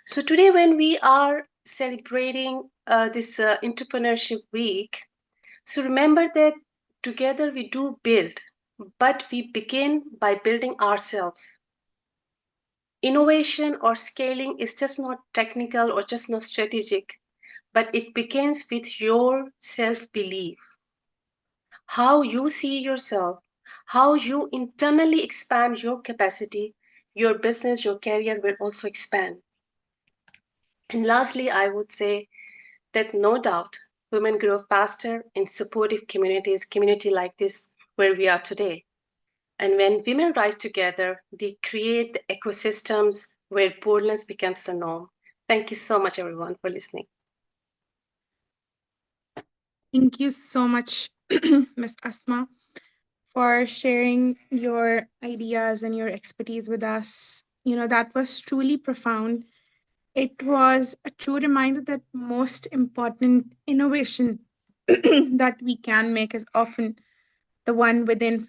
So, today, when we are celebrating this entrepreneurship week, so remember that together we do build, but we begin by building ourselves. Innovation or scaling is just not technical or just not strategic, but it begins with your self belief, how you see yourself, how you internally expand your capacity, your business, your career will also expand. And lastly, I would say that no doubt women grow faster in supportive communities, community like this where we are today. And when women rise together, they create the ecosystems where boldness becomes the norm. Thank you so much, everyone, for listening. Thank you so much, Ms. Asma, for sharing your ideas and your expertise with us. That was truly profound. It was a true reminder that most important innovation that we can make is often the one within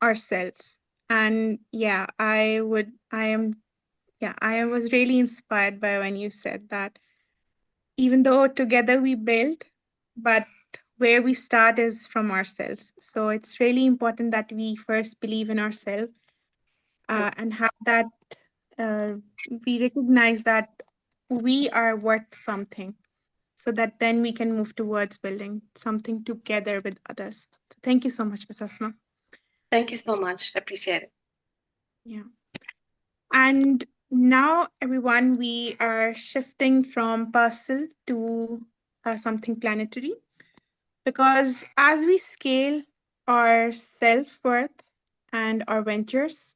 ourselves. And I was really inspired by when you said that even though together we build, but where we start is from ourselves. So it's really important that we first believe in ourselves and have that, uh, we recognize that we are worth something so that then we can move towards building something together with others. So thank you so much, Ms. Asma. Thank you so much. Appreciate it. Yeah. And now, everyone, we are shifting from parcel to something planetary because as we scale our self worth and our ventures,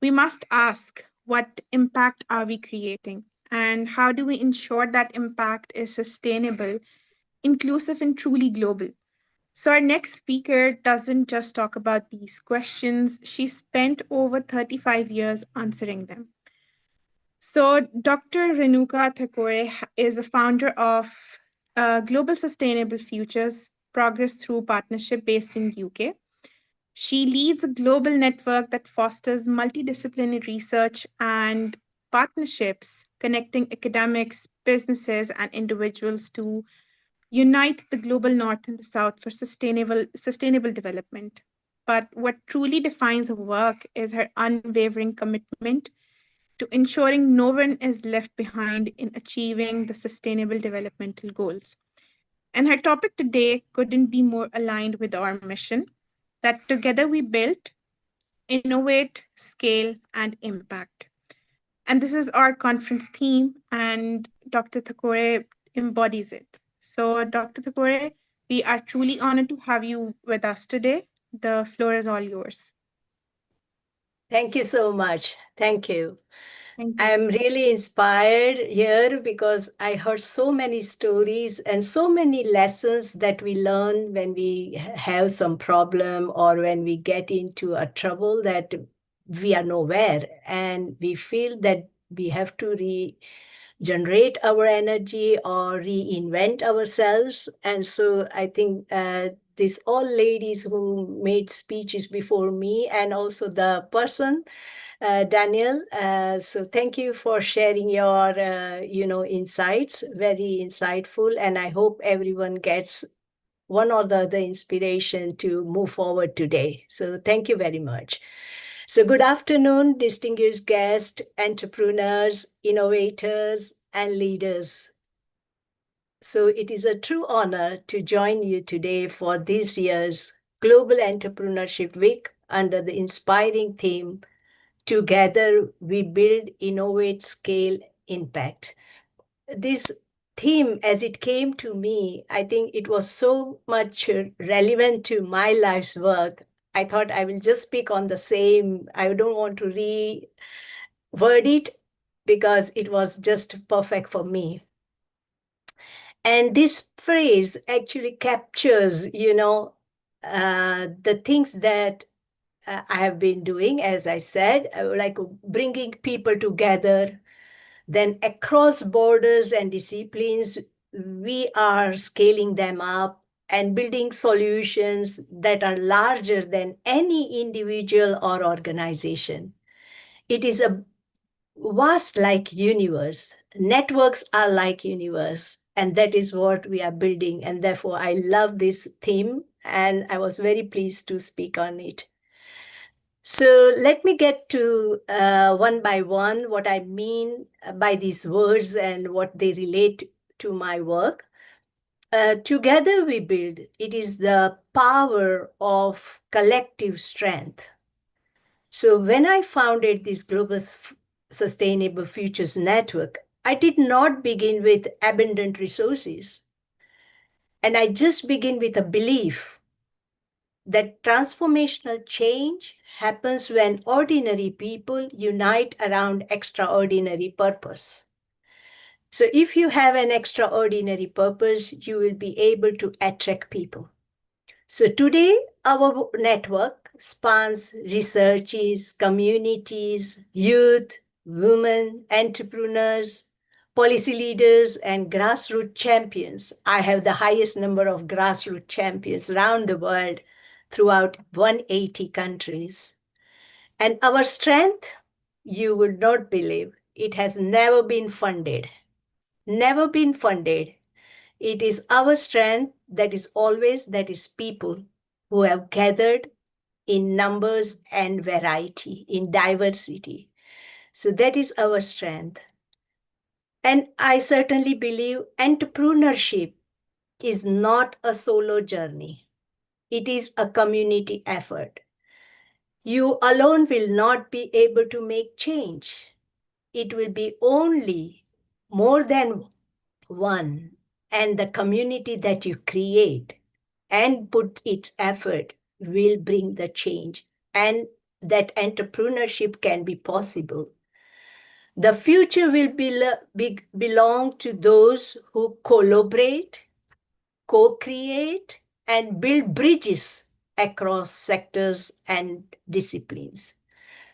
we must ask what impact are we creating and how do we ensure that impact is sustainable, inclusive, and truly global. So, our next speaker doesn't just talk about these questions, she spent over 35 years answering them. So, Dr. Renuka Thakore is a founder of Global Sustainable Futures Progress Through Partnership based in UK. She leads a global network that fosters multidisciplinary research and partnerships, connecting academics, businesses, and individuals to unite the global north and the south for sustainable development. But what truly defines her work is her unwavering commitment to ensuring no one is left behind in achieving the sustainable developmental goals. And her topic today couldn't be more aligned with our mission that together we build, innovate, scale, and impact. And this is our conference theme, and Dr. Thakore embodies it. So, Dr. Thakore, we are truly honored to have you with us today. The floor is all yours. Thank you so much. Thank you. Thank you. I'm really inspired here because I heard so many stories and so many lessons that we learn when we have some problem or when we get into a trouble that we are nowhere and we feel that we have to regenerate our energy or reinvent ourselves. And so I think these all ladies who made speeches before me and also the person Daniel. So thank you for sharing your, insights. Very insightful, and I hope everyone gets one or the other inspiration to move forward today. So thank you very much. So good afternoon, distinguished guests, entrepreneurs, innovators, and leaders. So it is a true honor to join you today for this year's Global Entrepreneurship Week under the inspiring theme Together we build, innovate, scale, impact. This theme, as it came to me, I think it was so much relevant to my life's work. I thought I will just speak on the same. I don't want to reword it because it was just perfect for me. And this phrase actually captures, the things that I have been doing, as I said, like bringing people together. Then across borders and disciplines, we are scaling them up and building solutions that are larger than any individual or organization. It is a vast like universe. Networks are like universe, and that is what we are building. And therefore, I love this theme, and I was very pleased to speak on it. So let me get to one by one what I mean by these words and what they relate to my work. Together we build. It is the power of collective strength. So when I founded this Global Sustainable Futures Network, I did not begin with abundant resources. And I just begin with a belief that transformational change happens when ordinary people unite around extraordinary purpose. So if you have an extraordinary purpose, you will be able to attract people. So today, our network spans researchers, communities, youth, women, entrepreneurs, policy leaders, and grassroots champions. I have the highest number of grassroots champions around the world throughout 180 countries. And our strength, you would not believe, it has never been funded. Never been funded. It is our strength that is people who have gathered in numbers and variety, in diversity. So that is our strength. And I certainly believe entrepreneurship is not a solo journey. It is a community effort. You alone will not be able to make change. It will be only more than one, and the community that you create and put its effort will bring the change, and that entrepreneurship can be possible. The future will belong to those who collaborate, co-create, and build bridges across sectors and disciplines.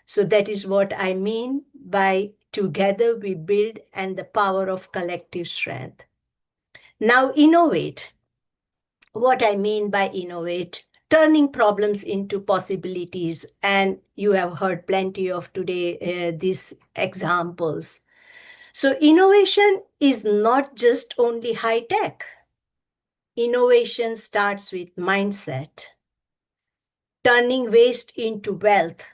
So that is what I mean by together we build and the power of collective strength. Now, innovate. What I mean by innovate, turning problems into possibilities. And you have heard plenty of today these examples. So innovation is not just only high tech. Innovation starts with mindset, turning waste into wealth.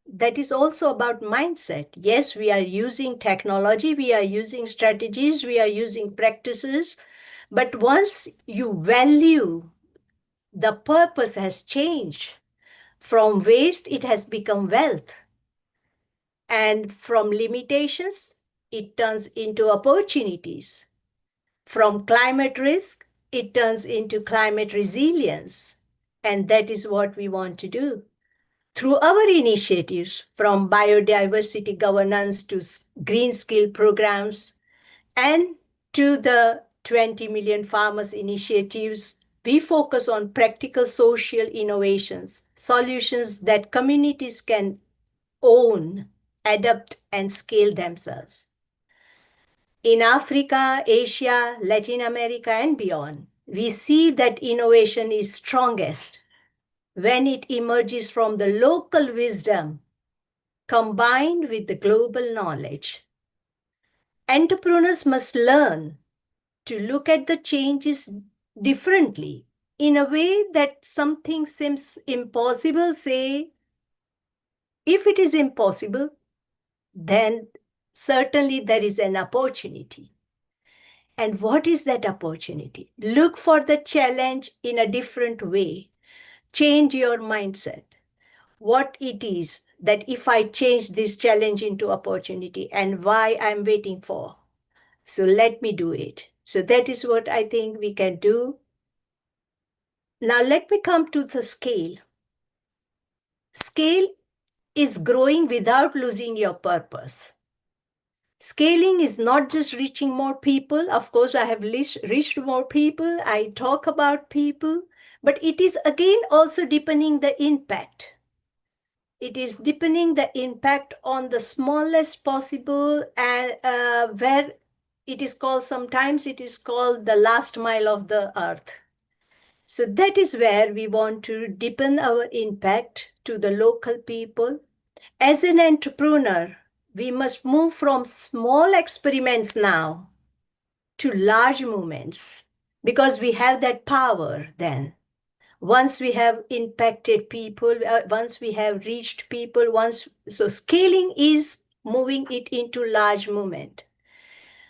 That is also about mindset. Yes, we are using technology, we are using strategies, we are using practices, but once you value, the purpose has changed. From waste, it has become wealth. And from limitations, it turns into opportunities. From climate risk, it turns into climate resilience. And that is what we want to do. Through our initiatives, from biodiversity governance to green skill programs, and to the 20 million farmers initiatives, we focus on practical social innovations, solutions that communities can own, adapt, and scale themselves. In Africa, Asia, Latin America, and beyond, we see that innovation is strongest when it emerges from the local wisdom combined with the global knowledge. Entrepreneurs must learn to look at the changes differently in a way that something seems impossible. Say, if it is impossible, then certainly there is an opportunity. And what is that opportunity? Look for the challenge in a different way. Change your mindset. What it is that if I change this challenge into opportunity and why I'm waiting for. So let me do it. So that is what I think we can do. Now let me come to the scale. Scale is growing without losing your purpose. Scaling is not just reaching more people. Of course, I have reached more people. I talk about people, but it is again also deepening the impact. It is deepening the impact on the smallest possible, and where it is called, sometimes it is called the last mile of the earth. So that is where we want to deepen our impact to the local people. As an entrepreneur, we must move from small experiments now to large movements, because we have that power then. Once we have impacted people, once we have reached people, so scaling is moving it into large movement.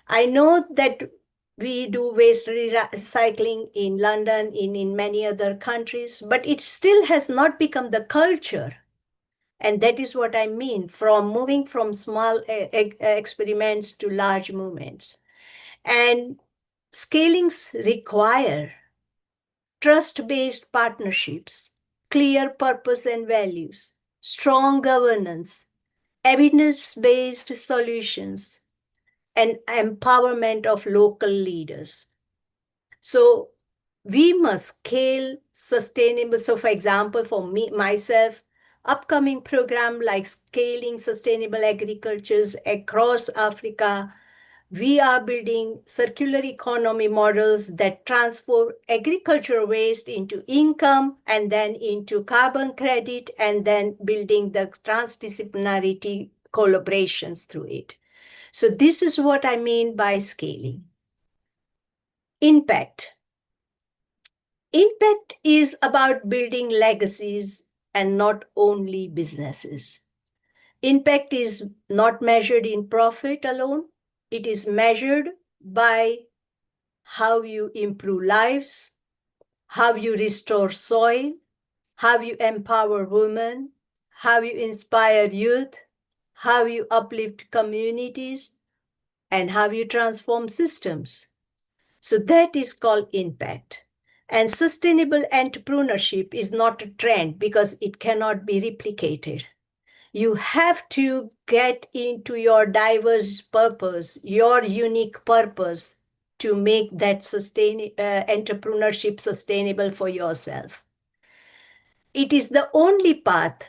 I know that we do waste recycling in London, in many other countries, but it still has not become the culture. And that is what I mean from moving from small experiments to large movements. And scalings require trust-based partnerships, clear purpose and values, strong governance, evidence-based solutions, and empowerment of local leaders. So we must scale sustainable. So for example, for me, myself, upcoming program like scaling sustainable agricultures across Africa, we are building circular economy models that transform agricultural waste into income and then into carbon credit, and then building the transdisciplinarity collaborations through it. So this is what I mean by scaling. Impact. Impact is about building legacies and not only businesses. Impact is not measured in profit alone. It is measured by how you improve lives, how you restore soil, how you empower women, how you inspire youth, how you uplift communities, and how you transform systems. So that is called impact. And sustainable entrepreneurship is not a trend because it cannot be replicated. You have to get into your diverse purpose, your unique purpose, to make that entrepreneurship sustainable for yourself. It is the only path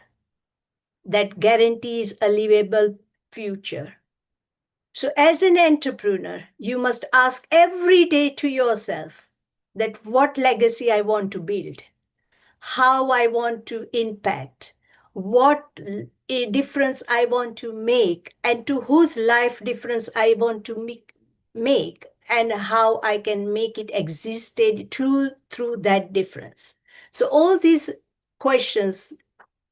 that guarantees a livable future. So as an entrepreneur, you must ask every day to yourself that what legacy I want to build, how I want to impact, what a difference I want to make, and to whose life difference I want to make, and how I can make it existed through that difference. So all these questions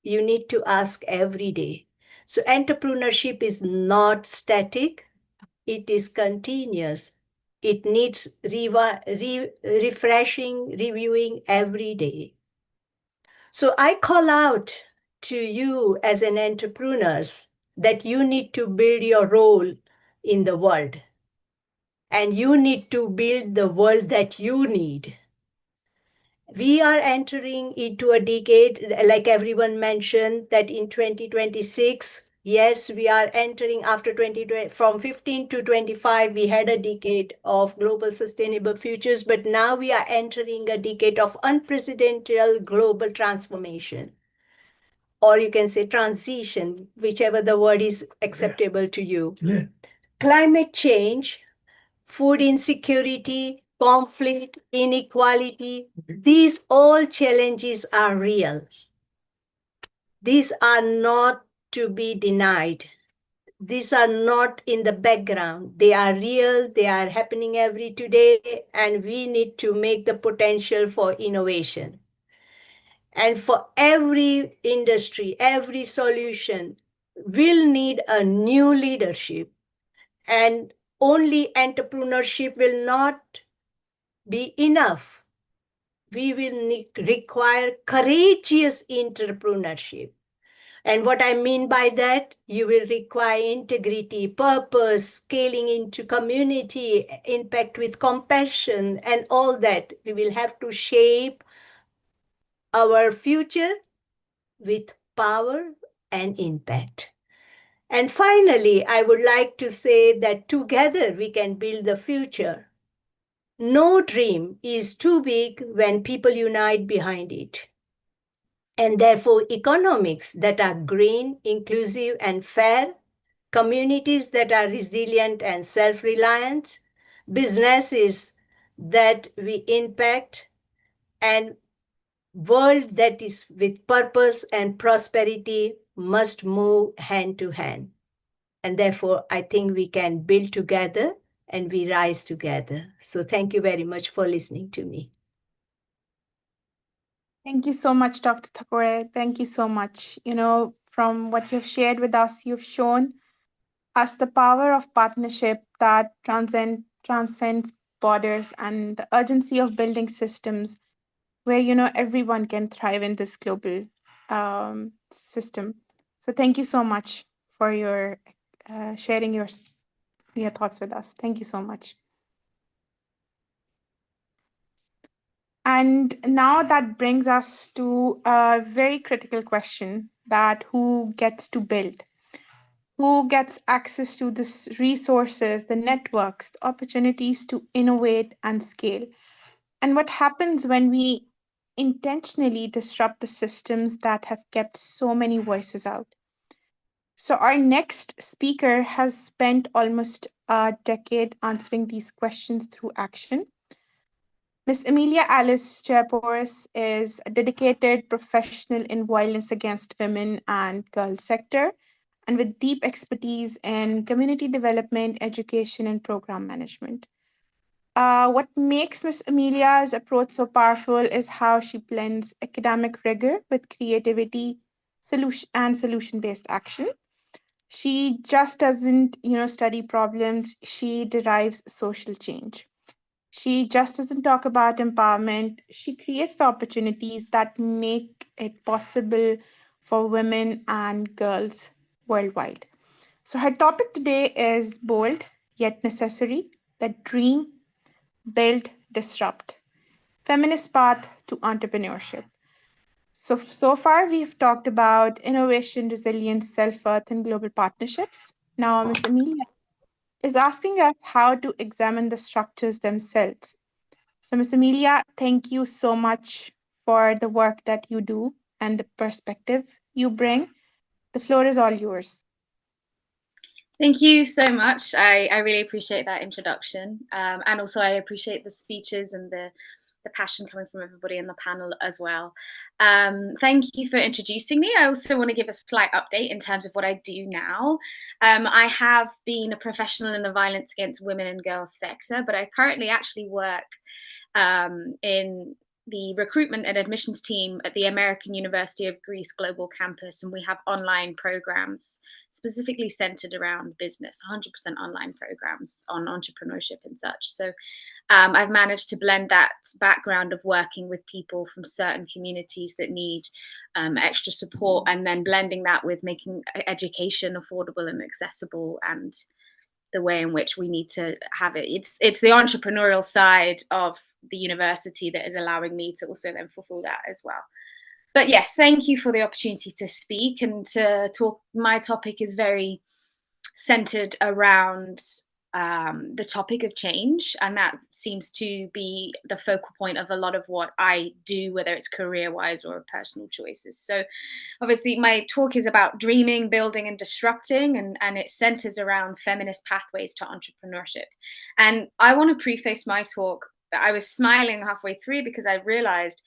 you need to ask every day. So entrepreneurship is not static, it is continuous. It needs refreshing, reviewing every day. So I call out to you as an entrepreneurs that you need to build your role in the world. And you need to build the world that you need. We are entering into a decade, like everyone mentioned, that in 2026, yes, we are entering after 2020, from 15 to 25, we had a decade of global sustainable futures, but now we are entering a decade of unprecedented global transformation. Or you can say transition, whichever the word is acceptable to you. Yeah. Climate change, food insecurity, conflict, inequality, these all challenges are real. These are not to be denied. These are not in the background. They are real, they are happening every today, and we need to make the potential for innovation. And for every industry, every solution will need a new leadership. And only entrepreneurship will not be enough. We will require courageous entrepreneurship. And what I mean by that, you will require integrity, purpose, scaling into community, impact with compassion, and all that. We will have to shape our future with power and impact. And finally, I would like to say that together we can build the future. No dream is too big when people unite behind it. And therefore, economics that are green, inclusive, and fair, communities that are resilient and self-reliant, businesses that we impact, and world that is with purpose and prosperity must move hand to hand. And therefore, I think we can build together and we rise together. So thank you very much for listening to me. Thank you so much, Dr. Thakore. Thank you so much. From what you've shared with us, you've shown us the power of partnership that transcends borders and the urgency of building systems where everyone can thrive in this global system. So thank you so much for your sharing your thoughts with us. Thank you so much. And now that brings us to a very critical question, that who gets to build? Who gets access to the resources, the networks, the opportunities to innovate and scale? And what happens when we intentionally disrupt the systems that have kept so many voices out? So, our next speaker has spent almost a decade answering these questions through action. Miss Emilia Alice Chaporis is a dedicated professional in violence against women and girls sector, and with deep expertise in community development, education, and program management. What makes Miss Amelia's approach so powerful is how she blends academic rigor with creativity, solution-based action. She just doesn't, study problems. She derives social change. She just doesn't talk about empowerment. She creates the opportunities that make it possible for women and girls worldwide. So her topic today is bold yet necessary: the dream, build, disrupt. Feminist path to entrepreneurship. So far we've talked about innovation, resilience, self-worth, and global partnerships. Now Miss Amelia is asking us how to examine the structures themselves. So Miss Amelia, thank you so much for the work that you do and the perspective you bring. The floor is all yours. Thank you so much. I really appreciate that introduction. And also I appreciate the speeches and the passion coming from everybody in the panel as well. Thank you for introducing me. I also want to give a slight update in terms of what I do now. I have been a professional in the violence against women and girls sector, but I currently actually work in the recruitment and admissions team at the American University of Greece Global Campus, and we have online programs specifically centered around business, 100% online programs on entrepreneurship and such. So I've managed to blend that background of working with people from certain communities that need extra support, and then blending that with making education affordable and accessible, and the way in which we need to have it. It's the entrepreneurial side of the university that is allowing me to also then fulfill that as well. But yes, thank you for the opportunity to speak and to talk. My topic is very centered around the topic of change, and that seems to be the focal point of a lot of what I do, whether it's career-wise or personal choices. So obviously my talk is about dreaming, building, and disrupting, and it centers around feminist pathways to entrepreneurship. And I want to preface my talk, I was smiling halfway through because I realized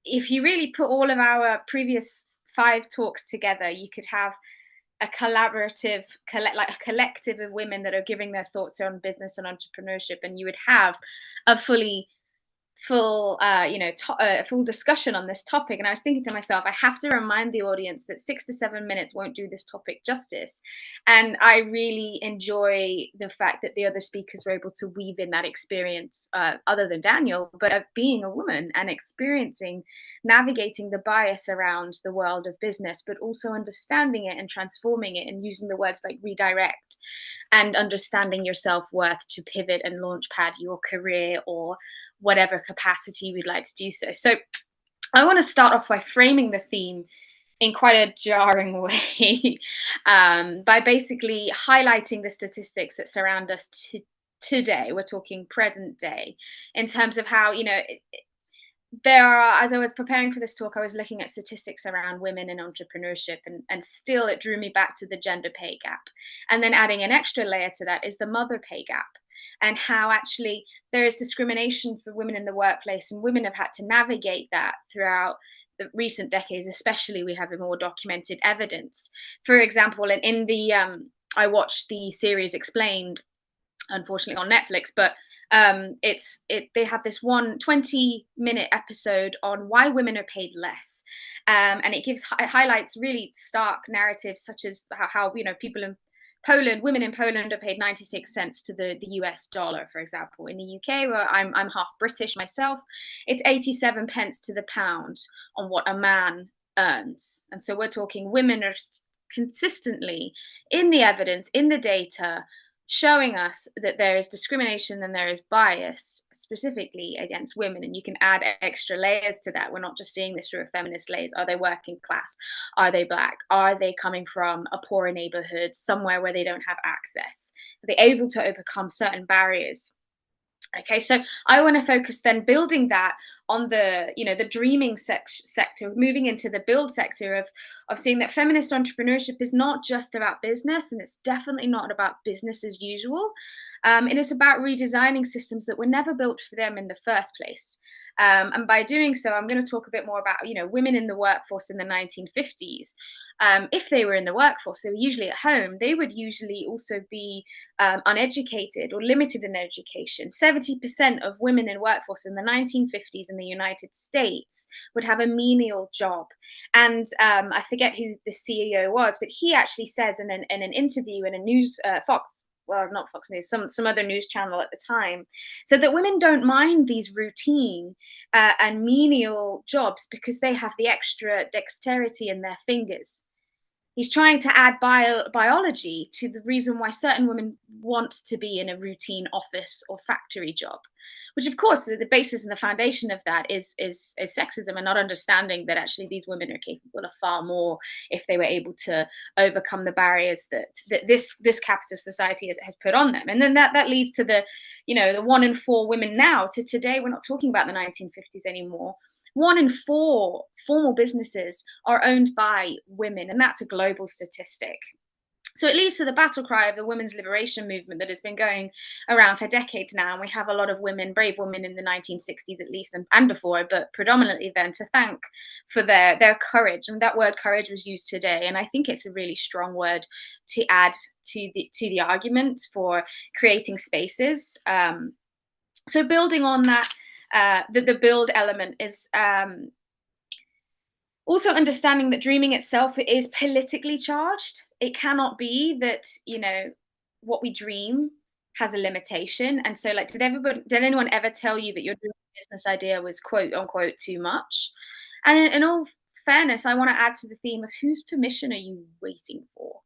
if you really put all of our previous 5 talks together, you could have a collaborative, like a collective of women that are giving their thoughts on business and entrepreneurship, and you would have a full discussion on this topic. And I was thinking to myself, I have to remind the audience that 6 to 7 minutes won't do this topic justice. And I really enjoy the fact that the other speakers were able to weave in that experience, other than Daniel, but of being a woman and experiencing, navigating the bias around the world of business, but also understanding it and transforming it, and using the words like redirect and understanding your self-worth to pivot and launchpad your career or whatever capacity we'd like to do so. So I want to start off by framing the theme in quite a jarring way by basically highlighting the statistics that surround us today. We're talking present day in terms of how, there are, as I was preparing for this talk, I was looking at statistics around women in entrepreneurship, and still it drew me back to the gender pay gap. And then adding an extra layer to that is the mother pay gap, and how actually there is discrimination for women in the workplace, and women have had to navigate that throughout the recent decades. Especially, we have a more documented evidence. For example, in the I watched the series Explained, unfortunately on Netflix, but they have this 20-minute episode on why women are paid less, and it highlights really stark narratives, such as how people in Poland, women in Poland are paid 96 cents to the US dollar, for example. In the UK, where I'm half British myself, it's 87 pence to the pound on what a man earns. And so we're talking women are consistently in the evidence, in the data, showing us that there is discrimination and there is bias specifically against women. And you can add extra layers to that. We're not just seeing this through a feminist lens. Are they working class? Are they Black? Are they coming from a poorer neighborhood, somewhere where they don't have access? Are they able to overcome certain barriers? Okay, so I want to focus then building that on the the dreaming sector, moving into the build sector of seeing that feminist entrepreneurship is not just about business, and it's definitely not about business as usual. It is about redesigning systems that were never built for them in the first place. And by doing so, I'm going to talk a bit more about women in the workforce in the 1950s. If they were in the workforce, they were usually at home. They would usually also be uneducated or limited in their education. 70% of women in workforce in the 1950s in the United States would have a menial job. And I forget who the CEO was, but he actually says in an interview in a news not Fox News, some other news channel at the time, said that women don't mind these routine and menial jobs because they have the extra dexterity in their fingers. He's trying to add biology to the reason why certain women want to be in a routine office or factory job, which of course the basis and the foundation of that is sexism, and not understanding that actually these women are capable of far more if they were able to overcome the barriers that this capitalist society has put on them. And then that leads to the 1 in 4 women now to today. We're not talking about the 1950s anymore. 1 in 4 formal businesses are owned by women, and that's a global statistic. So it leads to the battle cry of the women's liberation movement that has been going around for decades now. And we have a lot of women, brave women in the 1960s at least, and before, but predominantly then, to thank for their courage. And that word courage was used today. And I think it's a really strong word to add to the argument for creating spaces. So building on that, the build element is also understanding that dreaming itself is politically charged. It cannot be that what we dream has a limitation. And so, like, did anyone ever tell you that your business idea was quote unquote too much? And in all fairness, I want to add to the theme of whose permission are you waiting for?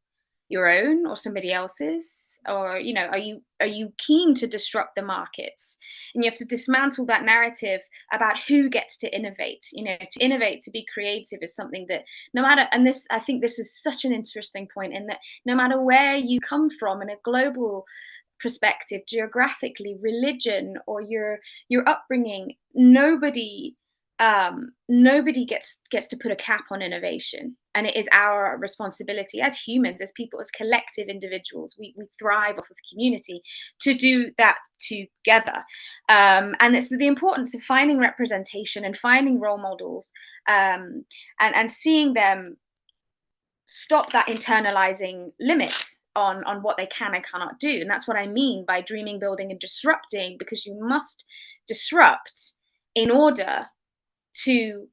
Your own or somebody else's? Or are you keen to disrupt the markets? And you have to dismantle that narrative about who gets to innovate. To innovate, to be creative is something that no matter, and this, I think this is such an interesting point, in that no matter where you come from in a global perspective, geographically, religion, or your upbringing, nobody gets to put a cap on innovation. And it is our responsibility as humans, as people, as collective individuals, we thrive off of community, to do that together. And it's the importance of finding representation and finding role models, and seeing them stop that internalizing limit on what they can and cannot do. And that's what I mean by dreaming, building, and disrupting, because you must disrupt in order to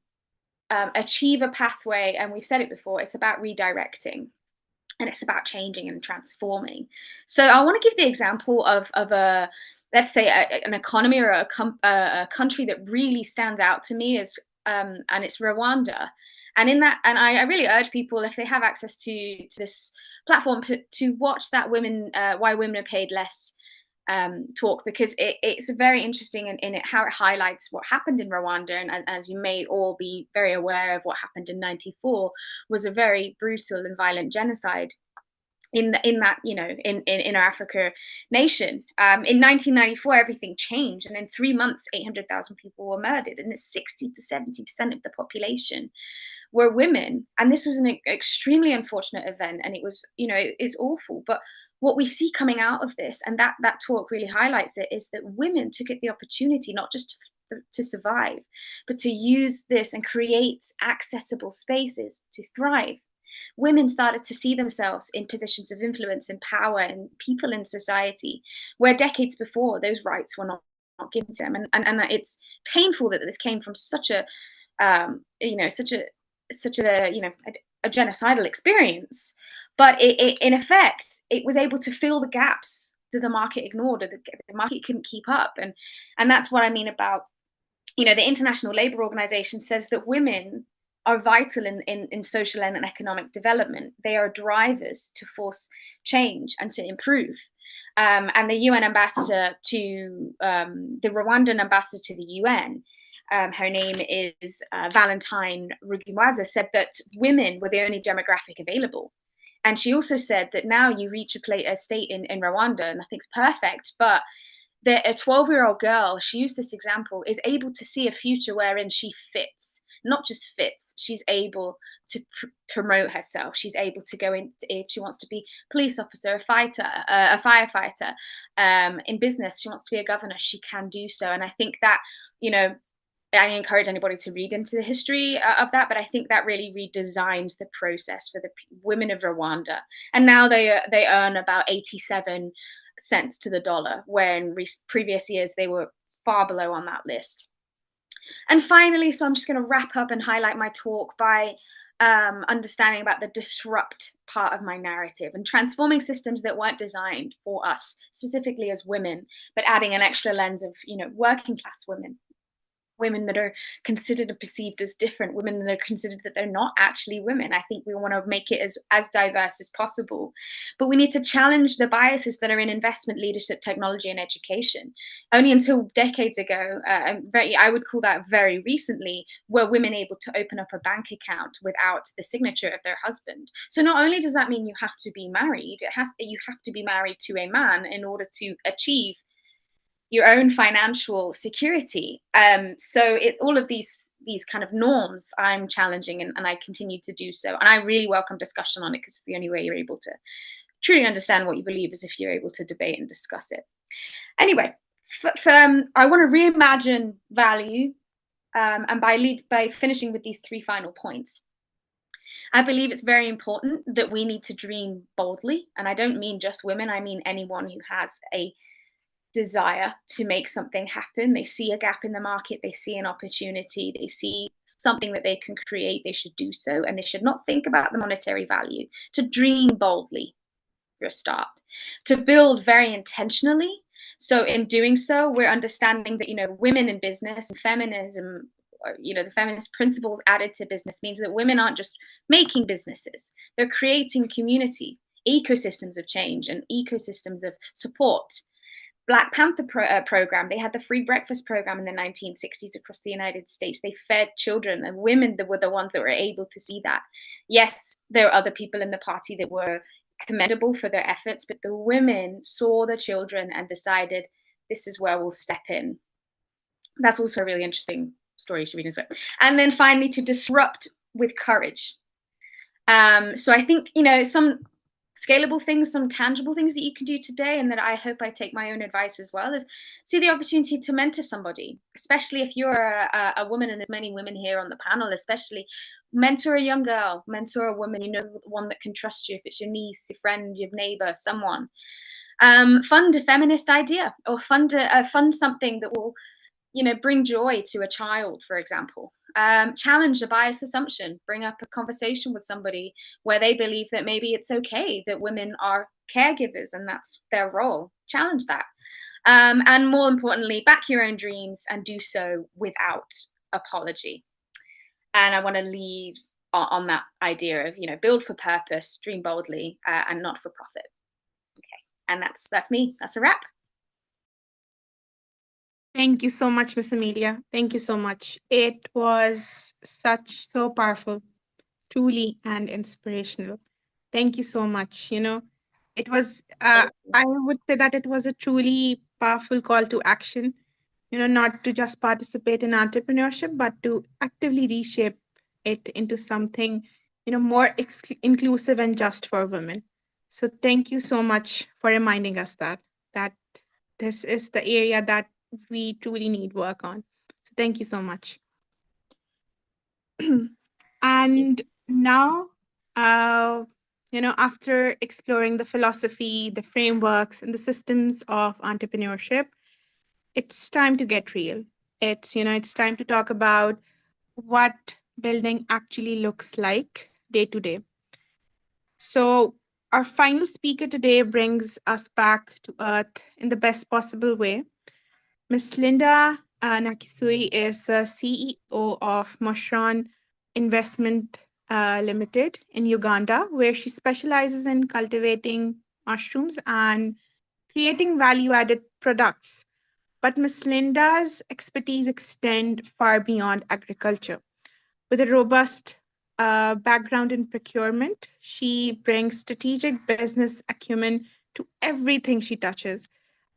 achieve a pathway. And we've said it before, it's about redirecting, and it's about changing and transforming. So I want to give the example of a, let's say, an economy or a country that really stands out to me, is and it's Rwanda. And in that, and I really urge people, if they have access to this platform, to watch that why women are paid less talk, because it's very interesting in it, how it highlights what happened in Rwanda. And as you may all be very aware of, what happened in '94 was a very brutal and violent genocide in that, you know, in our Africa nation. In 1994, everything changed, and in 3 months, 800,000 people were murdered, and 60 to 70% of the population were women. And this was an extremely unfortunate event, and it was, you know, it's awful. But what we see coming out of this, and that talk really highlights it, is that women took it the opportunity not just to survive, but to use this and create accessible spaces to thrive. Women started to see themselves in positions of influence and power and people in society, where decades before those rights were not given to them. And it's painful that this came from such a you know, such a you know, a genocidal experience. But it in effect, it was able to fill the gaps that the market ignored, or the market couldn't keep up. And that's what I mean about, you know, the International Labour Organization says that women are vital in social and economic development. They are drivers to force change and to improve. And the UN ambassador to the Rwandan ambassador to the UN, her name is Valentine Rugimwaza, said that women were the only demographic available. And she also said that now you reach a state in Rwanda, and I think it's perfect, but a 12-year-old girl, she used this example, is able to see a future wherein she fits, not just fits, she's able to promote herself. She's able to go in, if she wants to be a police officer, a fighter, a firefighter, in business, she wants to be a governor, she can do so. And I think that, you know, I encourage anybody to read into the history of that, but I think that really redesigns the process for the women of Rwanda. And now they earn about 87 cents to the dollar, where in previous years they were far below on that list. And finally, so I'm just going to wrap up and highlight my talk by understanding about the disrupt part of my narrative and transforming systems that weren't designed for us, specifically as women, but adding an extra lens of, you know, working class women. Women that are considered and perceived as different, women that are considered that they're not actually women. I think we want to make it as diverse as possible. But we need to challenge the biases that are in investment, leadership, technology, and education. Only until decades ago, I would call that very recently, were women able to open up a bank account without the signature of their husband. So not only does that mean you have to be married, you have to be married to a man in order to achieve your own financial security. So all of these kind of norms I'm challenging, and I continue to do so. And I really welcome discussion on it, because the only way you're able to truly understand what you believe is if you're able to debate and discuss it. Anyway, I want to reimagine value, and by finishing with these 3 final points. I believe it's very important that we need to dream boldly. And I don't mean just women, I mean anyone who has a desire to make something happen. They see a gap in the market, they see an opportunity, they see something that they can create, they should do so. And they should not think about the monetary value. To dream boldly for a start. To build very intentionally. So in doing so, we're understanding that, you know, women in business and feminism, you know, the feminist principles added to business means that women aren't just making businesses, they're creating community, ecosystems of change and ecosystems of support. Black Panther program, they had the free breakfast program in the 1960s across the United States. They fed children, and women that were the ones that were able to see that. Yes, there are other people in the party that were commendable for their efforts, but the women saw the children and decided, this is where we'll step in. That's also a really interesting story to read into it. And then finally, to disrupt with courage. So I think, you know, some scalable things, some tangible things that you can do today, and that I hope I take my own advice as well, is see the opportunity to mentor somebody, especially if you're a woman, and there's many women here on the panel, especially mentor a young girl, mentor a woman, you know, one that can trust you, if it's your niece, your friend, your neighbor, someone. Fund a feminist idea, or fund something that will, you know, bring joy to a child, for example. Challenge a bias assumption, bring up a conversation with somebody where they believe that maybe it's okay that women are caregivers and that's their role. Challenge that. And more importantly, back your own dreams and do so without apology. And I want to leave on that idea of, you know, build for purpose, dream boldly, and not for profit. Okay, and that's me. That's a wrap. Thank you so much, Miss Amelia. Thank you so much. It was so powerful, truly and inspirational. Thank you so much. It was, I would say that it was a truly powerful call to action, not to just participate in entrepreneurship, but to actively reshape it into something, more inclusive and just for women. So thank you so much for reminding us that this is the area that we truly need work on. So thank you so much. And now, uh, after exploring the philosophy, the frameworks, and the systems of entrepreneurship, it's time to get real. It's time to talk about what building actually looks like day to day. So, our final speaker today brings us back to earth in the best possible way. Miss Linda Nakisui is the CEO of Mushron Investment Limited in Uganda, where she specializes in cultivating mushrooms and creating value added products. But Miss Linda's expertise extend far beyond agriculture. With a robust background in procurement, she brings strategic business acumen to everything she touches.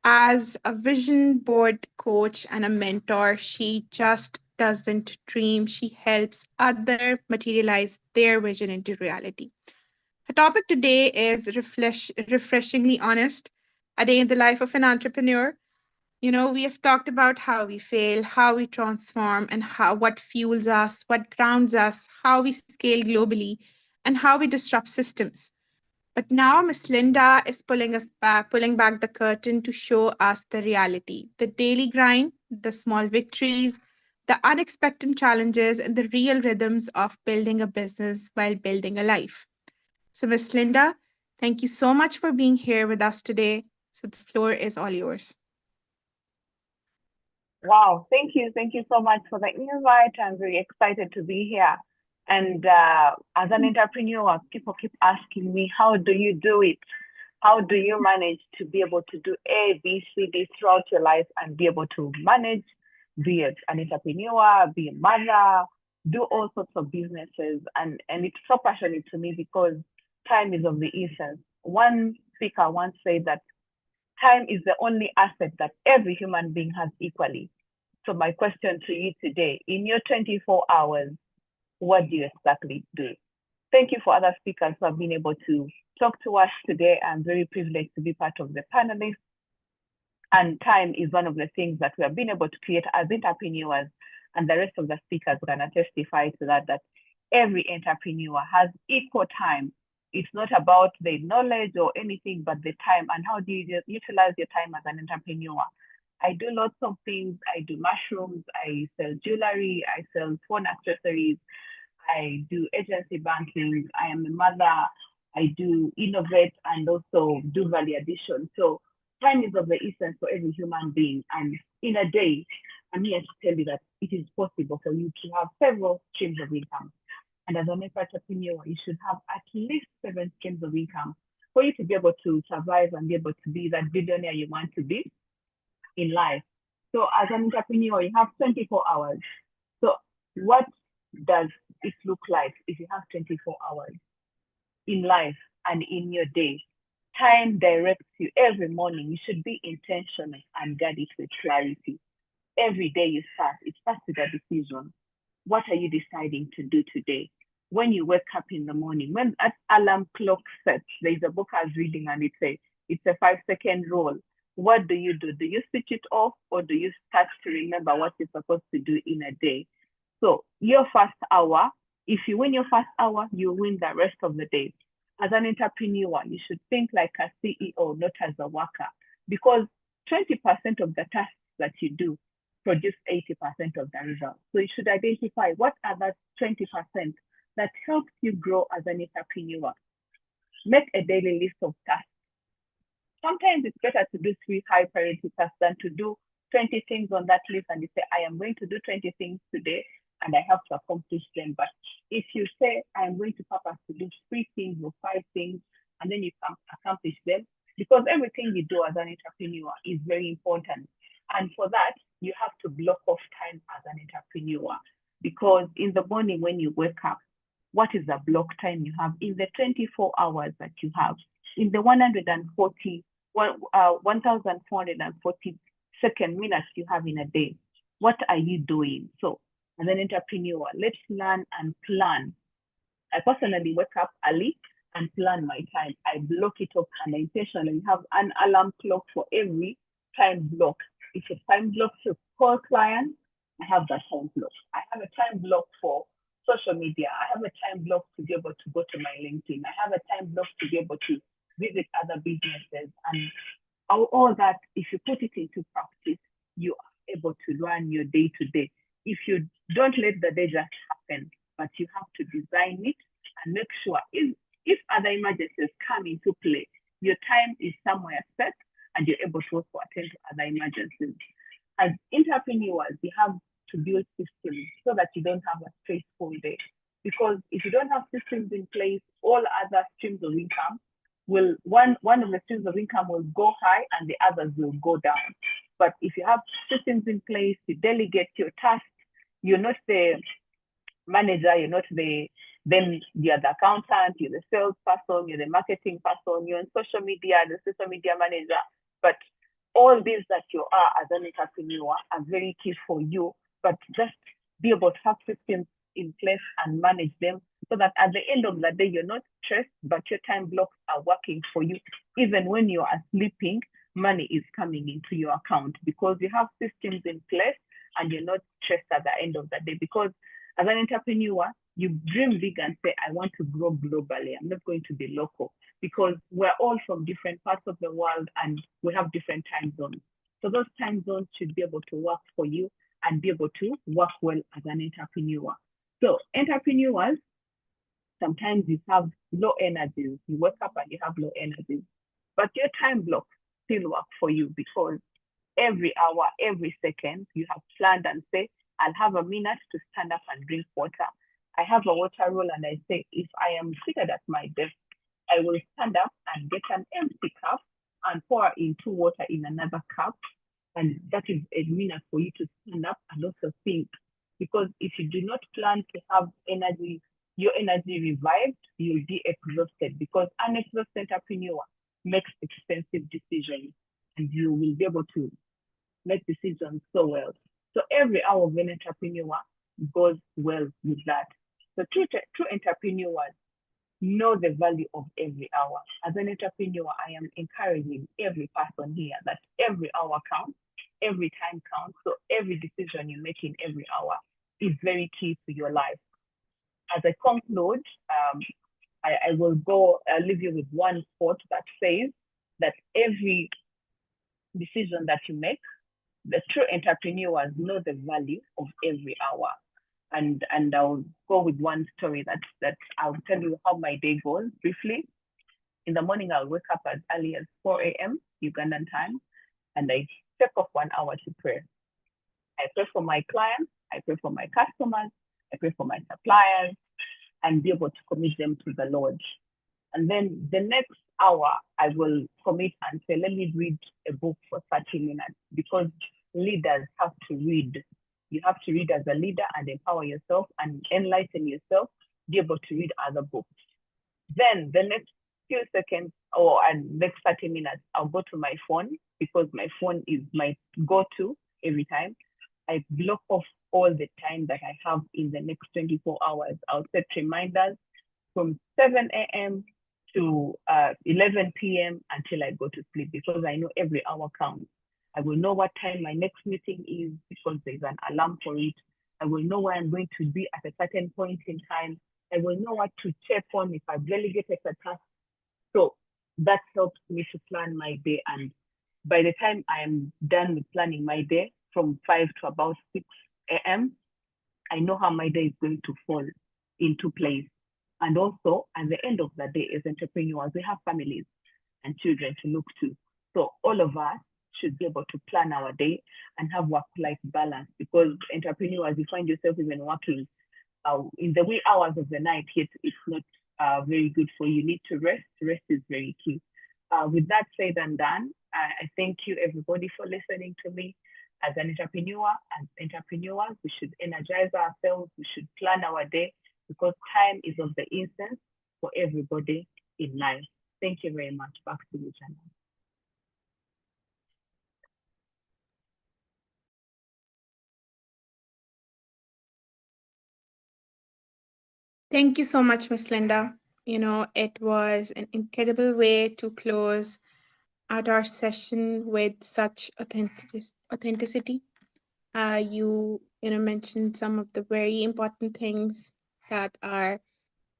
As a vision board coach and a mentor, she just doesn't dream, she helps others materialize their vision into reality. Her topic today is refreshingly honest, a day in the life of an entrepreneur. We have talked about how we fail, how we transform, and how what fuels us, what grounds us, how we scale globally, and how we disrupt systems. But now Miss Linda is pulling back the curtain to show us the reality, the daily grind, the small victories, the unexpected challenges, and the real rhythms of building a business while building a life. So, Miss Linda, thank you so much for being here with us today. So, the floor is all yours. Wow, thank you. Thank you so much for the invite. I'm very excited to be here. And as an entrepreneur, people keep asking me, how do you do it? How do you manage to be able to do A, B, C, D throughout your life and be able to manage, be an entrepreneur, be a mother, do all sorts of businesses? And it's so passionate to me because time is of the essence. One speaker once said that time is the only asset that every human being has equally. So my question to you today, in your 24 hours, what do you exactly do? Thank you for other speakers who have been able to talk to us today. I'm very privileged to be part of the panelists. And time is one of the things that we have been able to create as entrepreneurs. And the rest of the speakers are going to testify to that every entrepreneur has equal time. It's not about the knowledge or anything, but the time and how do you utilize your time as an entrepreneur. I do lots of things. I do mushrooms, I sell jewelry, I sell phone accessories, I do agency banking, I am a mother, I do innovate and also do value addition. So time is of the essence for every human being. And in a day, I'm here to tell you that it is possible for you to have several streams of income. And as an entrepreneur, you should have at least 7 streams of income for you to be able to survive and be able to be that billionaire you want to be in life. So as an entrepreneur, you have 24 hours. So what does it look like if you have 24 hours in life and in your day? Time directs you every morning. You should be intentional and guide it with clarity. Every day you start, it starts with a decision. What are you deciding to do today? When you wake up in the morning, when that alarm clock sets, there's a book I was reading and it's a 5-second rule. What do? Do you switch it off or do you start to remember what you're supposed to do in a day? So your first hour, if you win your first hour, you win the rest of the day. As an entrepreneur, you should think like a CEO, not as a worker, because 20% of the tasks that you do produce 80% of the result. So you should identify what are that 20% that helps you grow as an entrepreneur. Make a daily list of tasks. Sometimes it's better to do 3 high priority tasks than to do 20 things on that list and you say, I am going to do 20 things today and I have to accomplish them. But if you say, I am going to purpose to do 3 things or 5 things, and then you can accomplish them, because everything you do as an entrepreneur is very important. And for that, you have to block off time as an entrepreneur, because in the morning when you wake up, what is the block time you have in the 24 hours that you have, in the 1,440 second minutes you have in a day? What are you doing? So as an entrepreneur, let's learn and plan. I personally wake up early and plan my time. I block it up and I intentionally have an alarm clock for every time block. If a time block to call clients, I have that time block. I have a time block for social media. I have a time block to be able to go to my LinkedIn. I have a time block to be able to visit other businesses. And all that, if you put it into practice, you are able to run your day to day. If you don't let the day just happen, but you have to design it and make sure if other emergencies come into play, your time is somewhere set and you're able to also attend to other emergencies. As entrepreneurs, you have to build systems so that you don't have a stressful day. Because if you don't have systems in place, all other streams of income will, one of the streams of income will go high and the others will go down. But if you have systems in place, you delegate your tasks, you're not the manager, you're not then you're the accountant, you're the salesperson, you're the marketing person, you're on social media, the social media manager. But all these that you are as an entrepreneur are very key for you, but just be able to have systems in place and manage them so that at the end of the day, you're not stressed, but your time blocks are working for you. Even when you are sleeping, money is coming into your account because you have systems in place and you're not stressed at the end of the day. Because as an entrepreneur, you dream big and say, I want to grow globally. I'm not going to be local, because we're all from different parts of the world and we have different time zones. So those time zones should be able to work for you and be able to work well as an entrepreneur. So entrepreneurs, sometimes you have low energies. You wake up and you have low energies, but your time block still work for you because every hour, every second, you have planned and say, I'll have a minute to stand up and drink water. I have a water rule and I say, if I am seated at my desk, I will stand up and get an empty cup and pour into water in another cup. And that is a minute for you to stand up and also think. Because if you do not plan to have energy, your energy revived, you'll be exhausted, because an exhausted entrepreneur makes expensive decisions and you will be able to make decisions so well. So every hour of an entrepreneur goes well with that. So true entrepreneurs know the value of every hour. As an entrepreneur, I am encouraging every person here that every hour counts, every time counts. So every decision you make in every hour is very key to your life. As I conclude, I will leave you with one quote that says that every decision that you make, the true entrepreneurs know the value of every hour. And I'll go with one story that I'll tell you how my day goes briefly. In the morning, I'll wake up as early as 4 a.m. Ugandan time, and I take off 1 hour to pray. I pray for my clients, I pray for my customers, I pray for my suppliers, and be able to commit them to the Lord. And then the next hour, I will commit and say, let me read a book for 30 minutes, because leaders have to read. You have to read as a leader and empower yourself and enlighten yourself, be able to read other books. Then the next few seconds and next 30 minutes, I'll go to my phone, because my phone is my go-to every time. I block off all the time that I have in the next 24 hours. I'll set reminders from 7 a.m. to 11 p.m. until I go to sleep, because I know every hour counts. I will know what time my next meeting is because there's an alarm for it. I will know where I'm going to be at a certain point in time. I will know what to check on if I've delegated a task. So that helps me to plan my day. And by the time I am done with planning my day from 5 to about 6 a.m., I know how my day is going to fall into place. And also, at the end of the day, as entrepreneurs, we have families and children to look to. So all of us should be able to plan our day and have work-life balance, because entrepreneurs, you find yourself even working in the wee hours of the night, yet it's not very good for you. You need to rest. Rest is very key. With that said and done, I thank you everybody for listening to me. as an entrepreneur, as entrepreneurs, we should energize ourselves. We should plan our day because time is of the essence for everybody in life. Thank you very much. Back to you, Jana. Thank you so much, Miss Linda. It was an incredible way to close out our session with such authenticity. You mentioned some of the very important things that are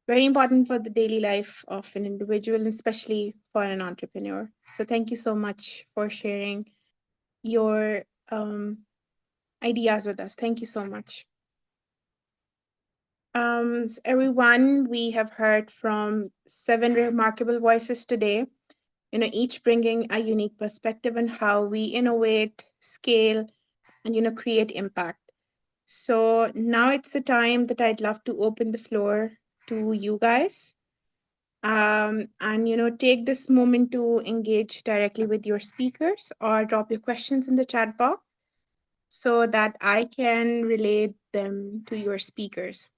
very important for the daily life of an individual, especially for an entrepreneur. So thank you so much for sharing your ideas with us. Thank you so much. So everyone, we have heard from 7 remarkable voices today, each bringing a unique perspective on how we innovate, scale, and, create impact. So now it's the time that I'd love to open the floor to you guys. And, take this moment to engage directly with your speakers or drop your questions in the chat box so that I can relate them to your speakers.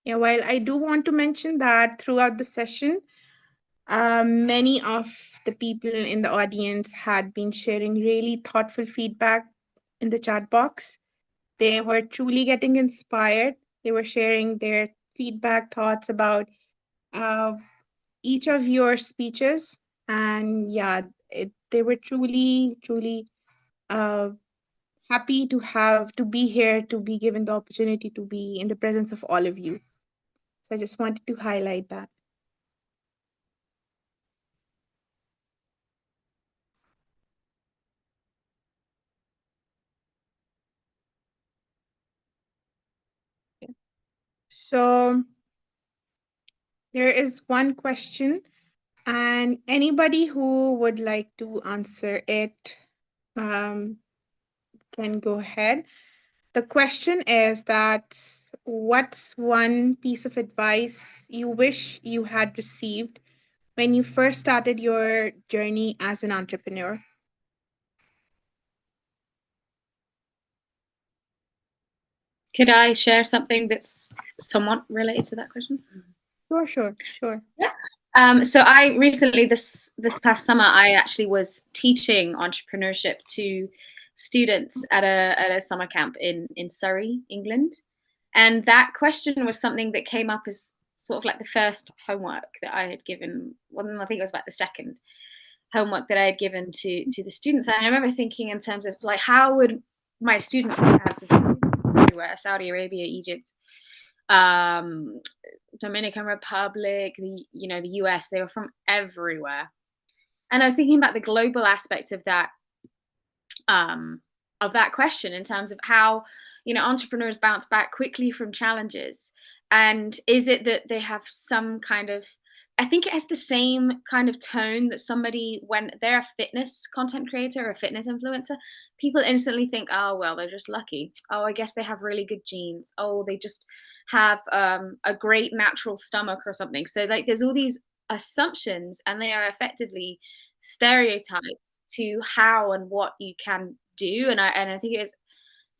Yeah, while I do want to mention that throughout the session, many of the people in the audience had been sharing really thoughtful feedback in the chat box. They were truly getting inspired. They were sharing their feedback, thoughts about each of your speeches. And yeah, they were truly, truly happy to be here, to be given the opportunity to be in the presence of all of you. So I just wanted to highlight that. So there is one question, and anybody who would like to answer it can go ahead. The question is that what's one piece of advice you wish you had received when you first started your journey as an entrepreneur? Could I share something that's somewhat related to that question? Sure. Yeah. So I recently, this past summer, I actually was teaching entrepreneurship to students at a summer camp in Surrey, England. And that question was something that came up as sort of like the first homework that I had given. Well, I think it was about the second homework that I had given to the students. And I remember thinking in terms of like, how would my students everywhere, Saudi Arabia, Egypt, Dominican Republic, the US, they were from everywhere. And I was thinking about the global aspect of that question in terms of how entrepreneurs bounce back quickly from challenges. And is it that they have some kind of, I think it has the same kind of tone that somebody, when they're a fitness content creator or a fitness influencer, people instantly think, oh, well, they're just lucky. Oh, I guess they have really good genes. Oh, they just have a great natural stomach or something. So like there's all these assumptions, and they are effectively stereotypes to how and what you can do. And I think it was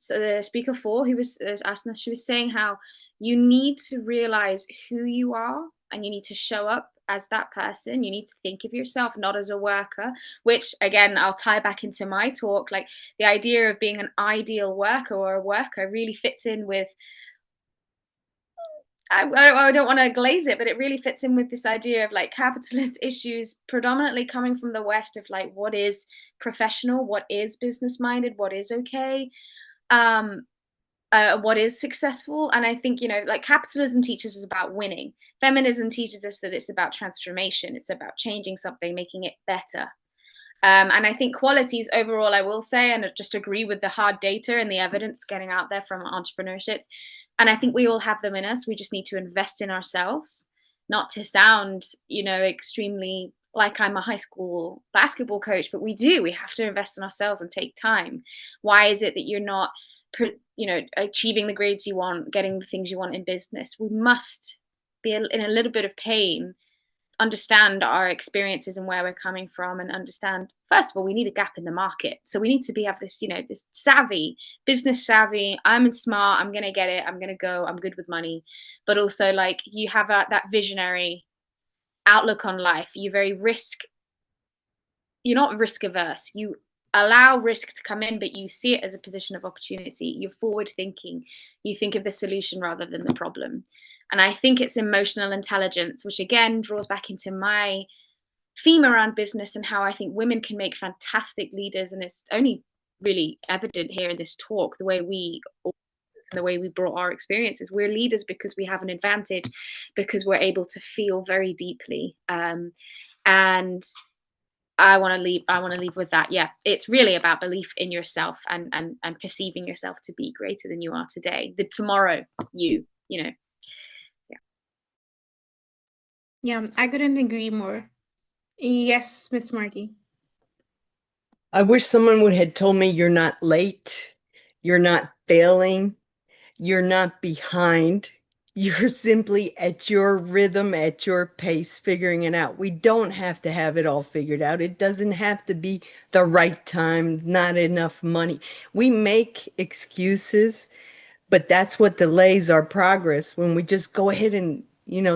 the speaker 4 who was asking us, she was saying how you need to realize who you are, and you need to show up as that person. You need to think of yourself not as a worker, which again, I'll tie back into my talk. Like the idea of being an ideal worker or a worker really fits in with, I don't want to glaze it, but it really fits in with this idea of like capitalist issues predominantly coming from the West, of like what is professional, what is business minded, what is okay, what is successful. And I think, like capitalism teaches us about winning. Feminism teaches us that it's about transformation. It's about changing something, making it better. And I think qualities overall, I will say, and I just agree with the hard data and the evidence getting out there from entrepreneurships. And I think we all have them in us. We just need to invest in ourselves, not to sound, extremely like I'm a high school basketball coach, but we have to invest in ourselves and take time. Why is it that you're not, achieving the grades you want, getting the things you want in business? We must be in a little bit of pain understand our experiences and where we're coming from, and understand, first of all, we need a gap in the market. So we need to have this, this savvy, business savvy. I'm smart, I'm going to get it, I'm going to go, I'm good with money. But also, like, you have that visionary outlook on life. You're not risk averse. You allow risk to come in, but you see it as a position of opportunity. You're forward thinking. You think of the solution rather than the problem. And I think it's emotional intelligence, which again draws back into my theme around business and how I think women can make fantastic leaders. And it's only really evident here in this talk, the way we brought our experiences. We're leaders because we have an advantage, because we're able to feel very deeply. And I want to leave with that. Yeah, it's really about belief in yourself and perceiving yourself to be greater than you are today. The tomorrow you know. Yeah, I couldn't agree more. Yes, Miss Marty. I wish someone would have told me you're not late, you're not failing, you're not behind. You're simply at your rhythm, at your pace, figuring it out. We don't have to have it all figured out. It doesn't have to be the right time, not enough money. We make excuses, but that's what delays our progress when we just go ahead and,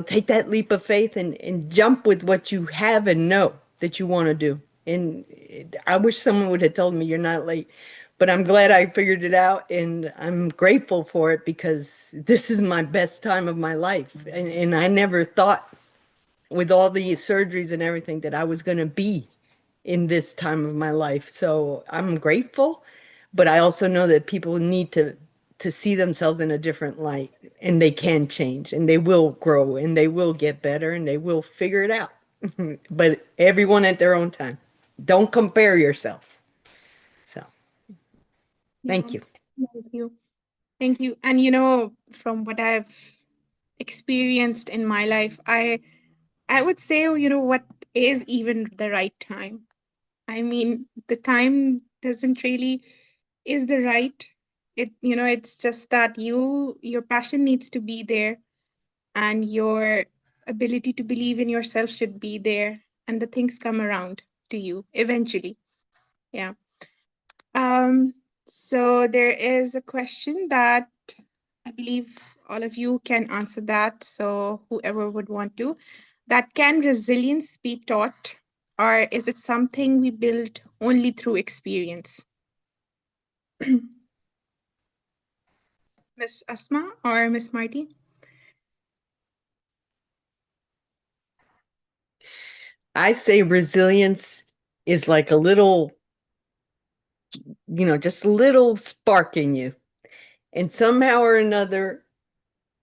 take that leap of faith and jump with what you have and know that you want to do. And I wish someone would have told me you're not late, but I'm glad I figured it out, and I'm grateful for it because this is my best time of my life. And I never thought, with all the surgeries and everything, that I was going to be in this time of my life. So I'm grateful, but I also know that people need to see themselves in a different light, and they can change, and they will grow, and they will get better, and they will figure it out. But everyone at their own time. Don't compare yourself. So thank you. Thank you. Thank you. And from what I've experienced in my life, I would say, what is even the right time? I mean, the time doesn't really is the right. It's just that your passion needs to be there, and your ability to believe in yourself should be there, and the things come around to you eventually. Yeah. Um, so there is a question that I believe all of you can answer that. So whoever would want to, that can resilience be taught, or is it something we build only through experience? Miss Asma or Miss Marty? I say resilience is like a little, just a little spark in you. And somehow or another,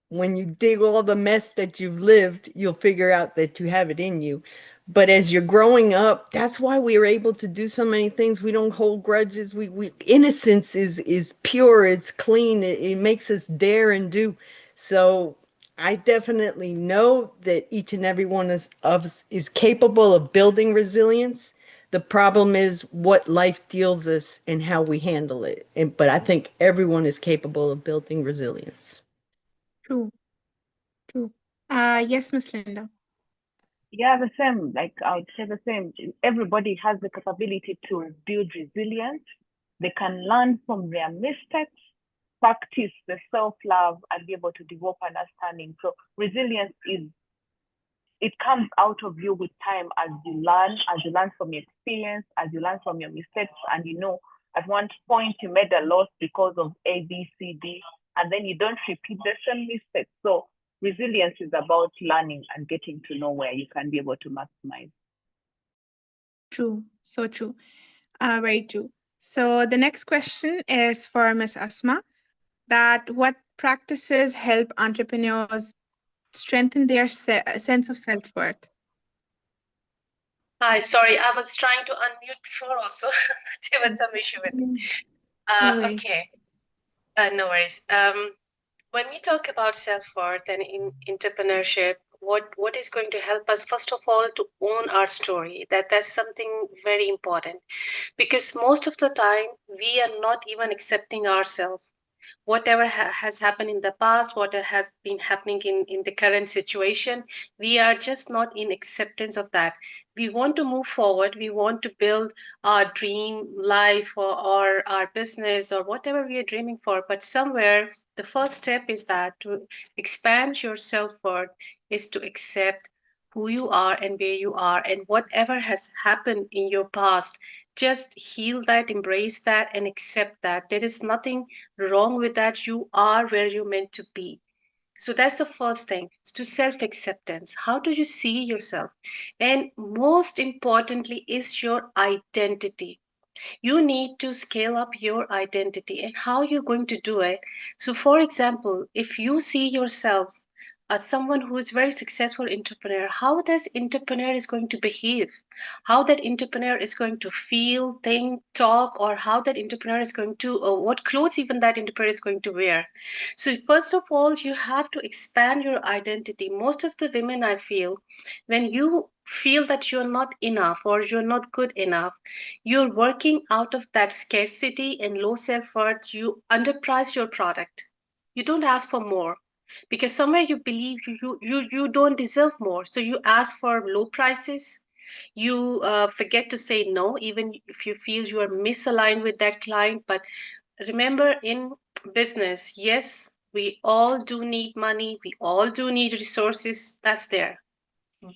when you dig all the mess that you've lived, you'll figure out that you have it in you. But as you're growing up, that's why we are able to do so many things. We don't hold grudges. We innocence is pure, it's clean, it makes us dare and do. So I definitely know that each and every one of us is capable of building resilience. The problem is what life deals us and how we handle it. But I think everyone is capable of building resilience. True. True. Yes, Miss Linda. Yeah, the same. Like I would say the same. Everybody has the capability to build resilience. They can learn from their mistakes, practice the self-love, and be able to develop understanding. So resilience it comes out of you with time as you learn from your experience, as you learn from your mistakes, and at one point you made a loss because of A, B, C, D, and then you don't repeat the same mistakes. So resilience is about learning and getting to know where you can be able to maximize. True. So true. Very true. So the next question is for Miss Asma. That what practices help entrepreneurs strengthen their sense of self-worth? Hi, sorry, I was trying to unmute before also. There was some issue with it. No worries. Okay, no worries. When we talk about self-worth and in entrepreneurship, what is going to help us, first of all, to own our story? That's something very important, because most of the time we are not even accepting ourselves. whatever has happened in the past, what has been happening in the current situation. We are just not in acceptance of that. We want to move forward. We want to build our dream life, or our business, or whatever we are dreaming for. But somewhere, the first step is that to expand your self-worth is to accept who you are and where you are, and whatever has happened in your past, just heal that, embrace that, and accept that there is nothing wrong with that. You are where you're meant to be. So that's the first thing, to self acceptance. How do you see yourself? And most importantly is your identity. You need to scale up your identity, and how you're going to do it. So for example, if you see yourself as someone who is very successful entrepreneur, how this entrepreneur is going to behave, how that entrepreneur is going to feel, think, talk, or how that entrepreneur is going to, or what clothes even that entrepreneur is going to wear. So first of all, you have to expand your identity. Most of the women, I feel, when you feel that you're not enough or you're not good enough, you're working out of that scarcity and low self-worth. You underprice your product. You don't ask for more because somewhere you believe you don't deserve more. So you ask for low prices. You forget to say no, even if you feel you are misaligned with that client. But remember, in business, yes, we all do need money. We all do need resources. That's there.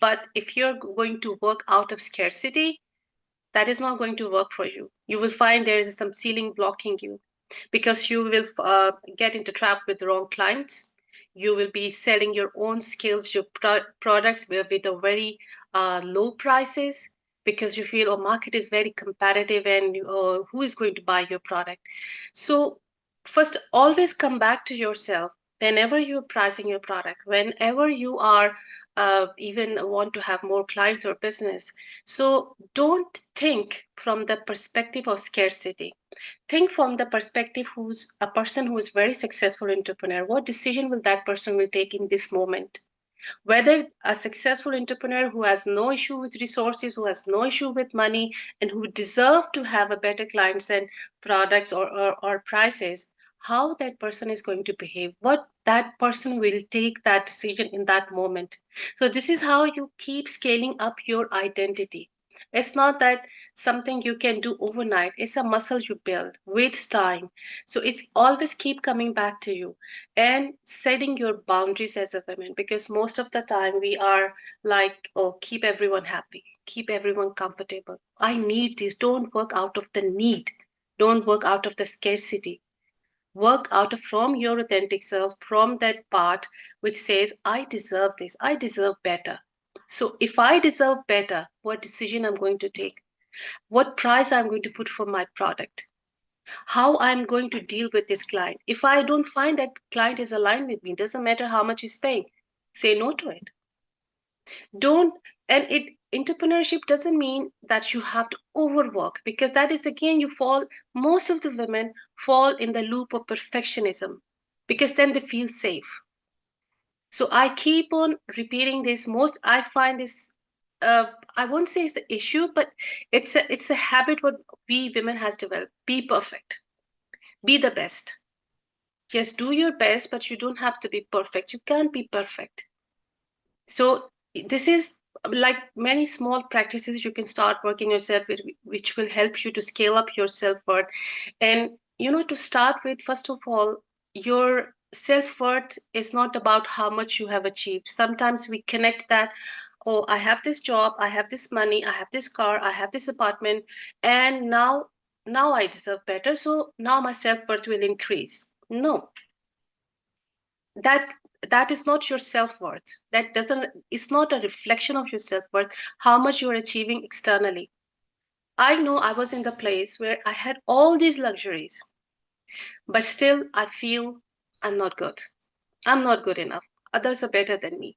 But if you're going to work out of scarcity, that is not going to work for you. You will find there is some ceiling blocking you because you will get into trap with the wrong clients. You will be selling your own skills, your products with a very low prices because you feel, oh, market is very competitive and who is going to buy your product? So first, always come back to yourself whenever you're pricing your product, whenever you are even want to have more clients or business. So don't think from the perspective of scarcity. Think from the perspective who's a person who is very successful entrepreneur. What decision will that person will take in this moment? Whether a successful entrepreneur who has no issue with resources, who has no issue with money, and who deserve to have a better clients and products, or prices, how that person is going to behave, what that person will take that decision in that moment. So this is how you keep scaling up your identity. It's not that something you can do overnight. It's a muscle you build with time. So it's always keep coming back to you and setting your boundaries as a woman, because most of the time we are like, oh, keep everyone happy, keep everyone comfortable. I need this. Don't work out of the need. Don't work out of the scarcity. Work out of from your authentic self, from that part which says, I deserve this, I deserve better. So if I deserve better, what decision I'm going to take, what price I'm going to put for my product, how I'm going to deal with this client. If I don't find that client is aligned with me, doesn't matter how much he's paying, say no to it. Don't, and it entrepreneurship doesn't mean that you have to overwork, because that is again you fall, most of the women fall in the loop of perfectionism because then they feel safe. So I keep on repeating this. Most I find this, I won't say it's the issue, but it's a habit what we women has developed. Be perfect, be the best. Yes, do your best, but you don't have to be perfect. You can't be perfect. So this is like many small practices you can start working yourself with, which will help you to scale up your self-worth. And to start with, first of all, your self-worth is not about how much you have achieved. Sometimes we connect that, oh, I have this job, I have this money, I have this car, I have this apartment, and now I deserve better, so now my self-worth will increase. No, that that is not your self-worth. That doesn't, it's not a reflection of your self-worth, how much you are achieving externally. I know I was in the place where I had all these luxuries, but still I feel I'm not good, I'm not good enough, others are better than me.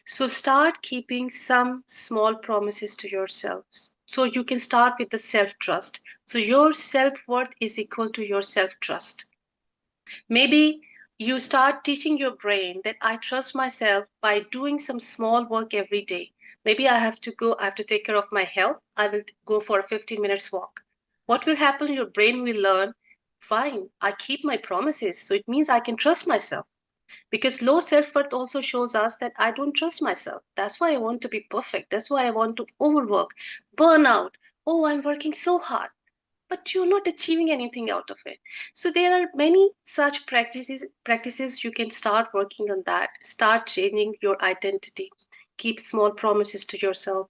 So start keeping some small promises to yourselves, so you can start with the self-trust. So your self-worth is equal to your self-trust. Maybe you start teaching your brain that I trust myself by doing some small work every day. Maybe I have to take care of my health. I will go for a 15 minutes walk. What will happen? Your brain will learn Fine, I keep my promises. So it means I can trust myself. Because low self worth also shows us that I don't trust myself. That's why I want to be perfect. That's why I want to overwork, burn out. Oh, I'm working so hard, but you're not achieving anything out of it. So there are many such practices you can start working on that. Start changing your identity. Keep small promises to yourself.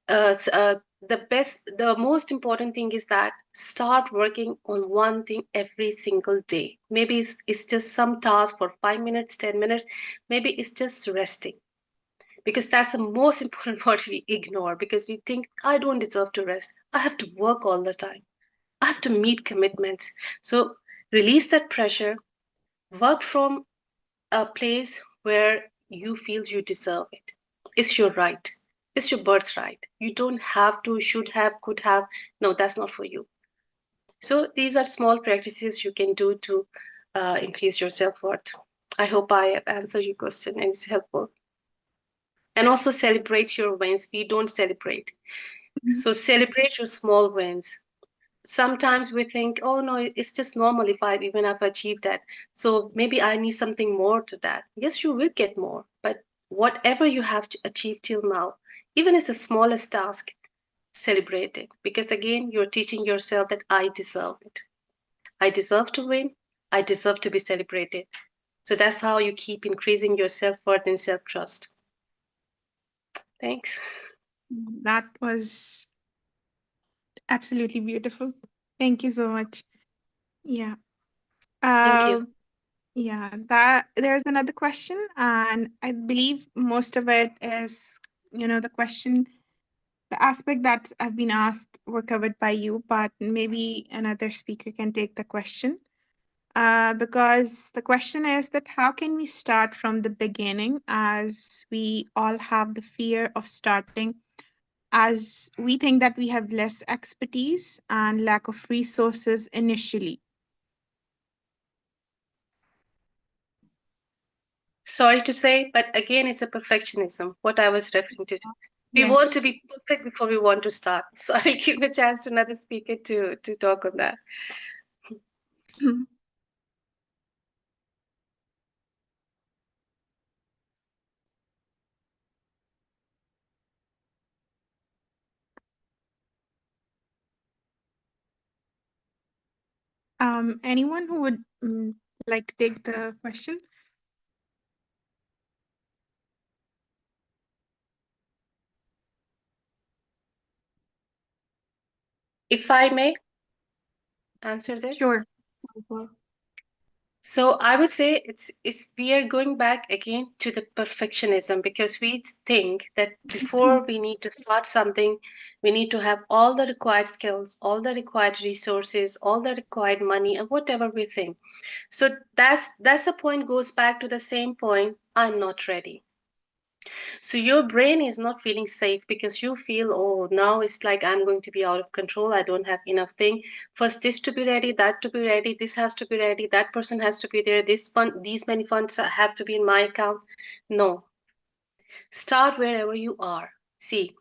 The most important thing is that start working on one thing every single day. Maybe it's just some task for 5 minutes, 10 minutes. Maybe it's just resting, because that's the most important part we ignore, because we think I don't deserve to rest. I have to work all the time. I have to meet commitments. So release that pressure, work from a place where you feel you deserve it. It's your right. It's your birthright. You don't have to, should have, could have. No, that's not for you. So these are small practices you can do to increase your self worth. I hope I have answered your question and it's helpful. And also celebrate your wins. We don't celebrate. So celebrate your small wins. Sometimes we think, oh no, it's just normal if I've achieved that. So maybe I need something more to that. Yes, you will get more, but whatever you have to achieve till now, even as the smallest task, celebrate it. Because again, you're teaching yourself that I deserve it. I deserve to win. I deserve to be celebrated. So that's how you keep increasing your self-worth and self-trust. Thanks. That was absolutely beautiful. Thank you so much. Yeah. Thank you. Yeah, that there's another question, and I believe most of it is, the question, the aspect that have been asked were covered by you, but maybe another speaker can take the question. Because the question is that how can we start from the beginning, as we all have the fear of starting, as we think that we have less expertise and lack of resources initially. Sorry to say, but again, it's a perfectionism, what I was referring to. We want to Yes. be perfect before we want to start. So I will give a chance to another speaker to talk on that. Anyone who would like take the question? If I may answer this. Sure. So I would say it's we are going back again to the perfectionism, because we think that before we need to start something, we need to have all the required skills, all the required resources, all the required money, and whatever we think. So that's the point, goes back to the same point. I'm not ready. So your brain is not feeling safe, because you feel, oh, now it's like I'm going to be out of control. I don't have enough thing. First, this to be ready, that to be ready, this has to be ready, that person has to be there, this fund, these many funds have to be in my account. No. Start wherever you are. See,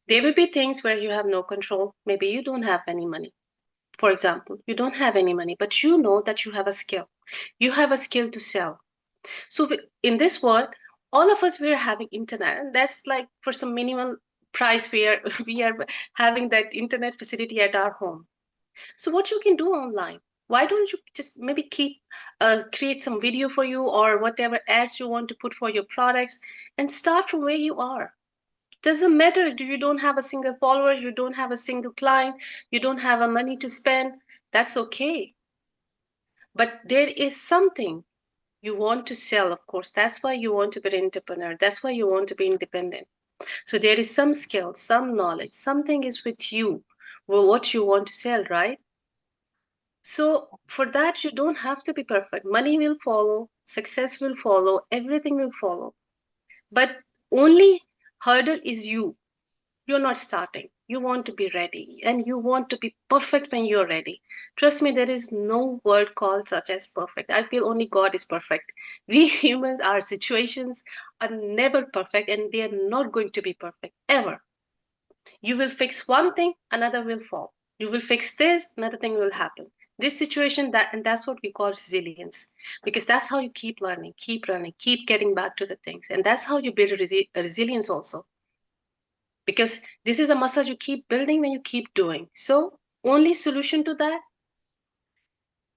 there will be things where you have no control. Maybe you don't have any money. For example, you don't have any money, but you know that you have a skill. You have a skill to sell. So in this world, all of us, we're having internet, and that's like for some minimal price we are we are having that internet facility at our home. So what you can do online, why don't you just maybe create some video for you, or whatever ads you want to put for your products, and start from where you are. Doesn't matter, you don't have a single follower, you don't have a single client, you don't have a money to spend. That's okay, but there is something you want to sell. Of course, that's why you want to be an entrepreneur, that's why you want to be independent. So there is some skill, some knowledge, something is with you, well, what you want to sell, right? So for that, you don't have to be perfect. Money will follow, success will follow, everything will follow, but only hurdle is you. You're not starting. You want to be ready, and you want to be perfect when you're ready. Trust me, there is no word called such as perfect. I feel only God is perfect. We humans, our situations are never perfect, and they are not going to be perfect ever. You will fix one thing, another will fall. You will fix this, another thing will happen. This situation, and that's what we call resilience, because that's how you keep learning, keep getting back to the things, and that's how you build a resilience also, because this is a muscle you keep building when you keep doing. So only solution to that,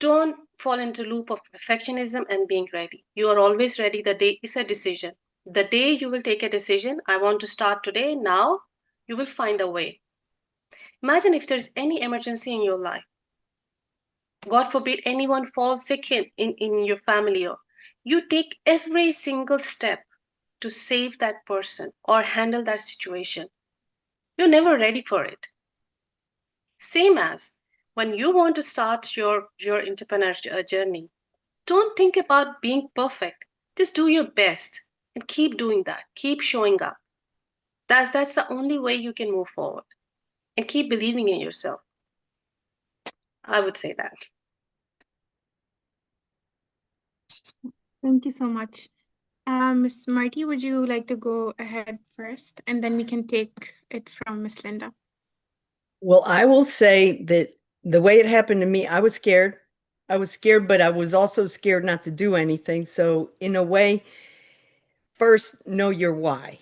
don't fall into loop of perfectionism and being ready. You are always ready. The day is a decision. The day you will take a decision, I want to start today, now, you will find a way. Imagine if there's any emergency in your life. God forbid anyone falls sick in your family, or you take every single step to save that person or handle that situation. You're never ready for it. Same as when you want to start your entrepreneur journey, don't think about being perfect. Just do your best and keep doing that. Keep showing up. That's the only way you can move forward, and keep believing in yourself. I would say that. Thank you so much. Miss Marty, would you like to go ahead first, and then we can take it from Miss Linda? Well, I will say that the way it happened to me, I was scared. I was scared, but I was also scared not to do anything. So in a way, first, know your why.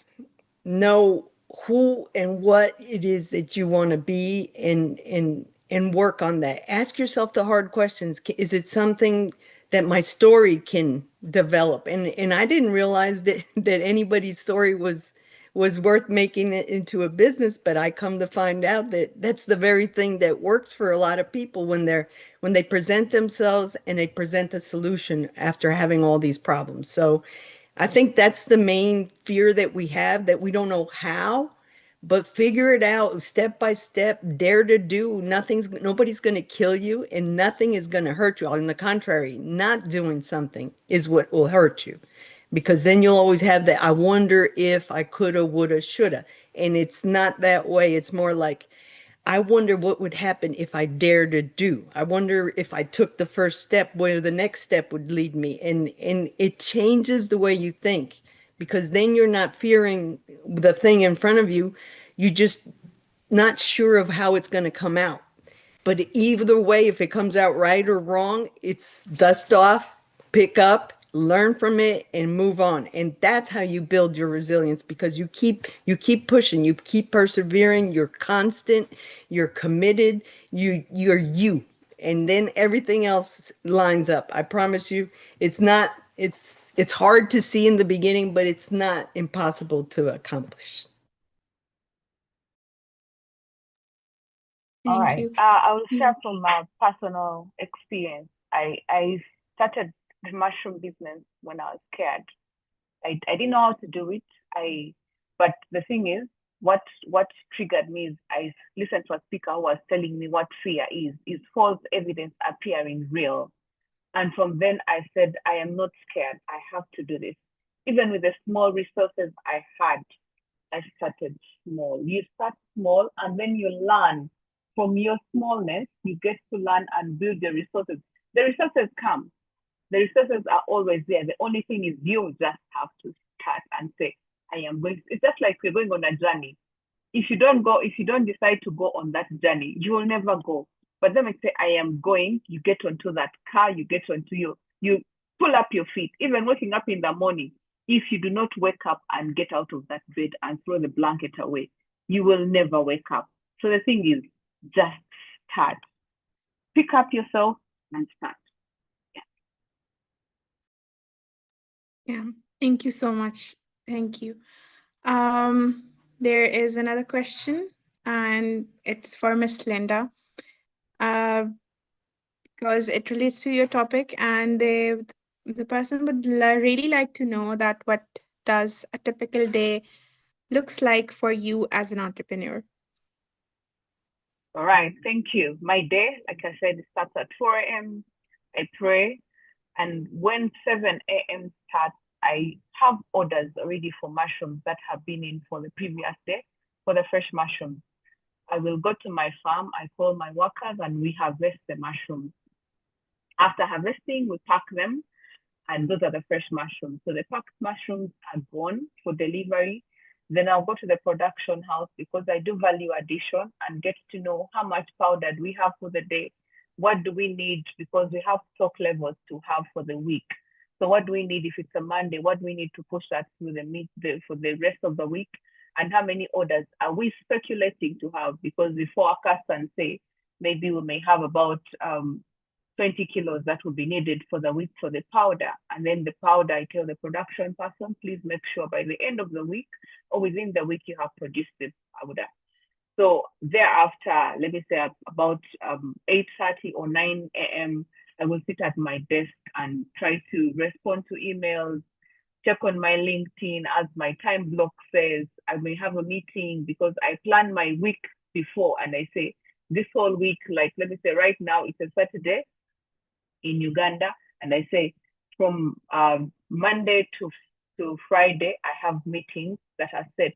Know who and what it is that you want to be, and work on that. Ask yourself the hard questions. Is it something that my story can develop? And I didn't realize that anybody's story was worth making it into a business, but I come to find out that that's the very thing that works for a lot of people when they present themselves and they present a solution after having all these problems. So I think that's the main fear that we have, that we don't know how, but figure it out step by step, dare to do. Nobody's going to kill you, and nothing is going to hurt you. On the contrary, not doing something is what will hurt you, because then you'll always have that, I wonder if I coulda, woulda, shoulda. And it's not that way. It's more like, I wonder what would happen if I dared to do. I wonder if I took the first step, where the next step would lead me. And it changes the way you think, because then you're not fearing the thing in front of you. You just not sure of how it's going to come out. But either way, if it comes out right or wrong, it's dust off, pick up, learn from it, and move on. And that's how you build your resilience, because you keep pushing, you keep persevering, you're constant, you're committed, you're you. And then everything else lines up. I promise you, it's hard to see in the beginning, but it's not impossible to accomplish. All Thank right. you. I will share from my personal experience. I started the mushroom business when I was scared. I didn't know how to do it. But the thing is, what triggered me is I listened to a speaker who was telling me what fear is false evidence appearing real. And from then I said, I am not scared. I have to do this. Even with the small resources I had, I started small. You start small, and when you learn from your smallness, you get to learn and build the resources. The resources come. The resources are always there. The only thing is you just have to start and say, I am going. It's just like we're going on a journey. If you don't decide to go on that journey, you will never go. But then I say, I am going, you get onto that car, you get onto you pull up your feet. Even waking up in the morning, if you do not wake up and get out of that bed and throw the blanket away, you will never wake up. So the thing is, just start. Pick up yourself and start. Yeah. Thank you so much. Thank you. There is another question, and it's for Miss Linda, because it relates to your topic, and the person would really like to know that what does a typical day looks like for you as an entrepreneur? All right, thank you. My day, like I said, it starts at 4 a.m. I pray, and when 7 a.m. starts, I have orders already for mushrooms that have been in for the previous day, for the fresh mushrooms. I will go to my farm, I call my workers, and we harvest the mushrooms. After harvesting, we pack them, and those are the fresh mushrooms. So the packed mushrooms are gone for delivery. Then I'll go to the production house, because I do value addition and get to know how much powder do we have for the day, what do we need, because we have stock levels to have for the week. So what do we need if it's a Monday? What do we need to push that through for the rest of the week? And how many orders are we speculating to have? Because we forecast and say maybe we may have about 20 kilos that will be needed for the week for the powder. And then the powder, I tell the production person, please make sure by the end of the week or within the week you have produced the powder. So thereafter, let me say about 8:30 or 9 a.m., I will sit at my desk and try to respond to emails, check on my LinkedIn as my time block says. I may have a meeting because I plan my week before and I say this whole week, like let me say right now it's a Saturday in Uganda, and I say from Monday to Friday, I have meetings that are set.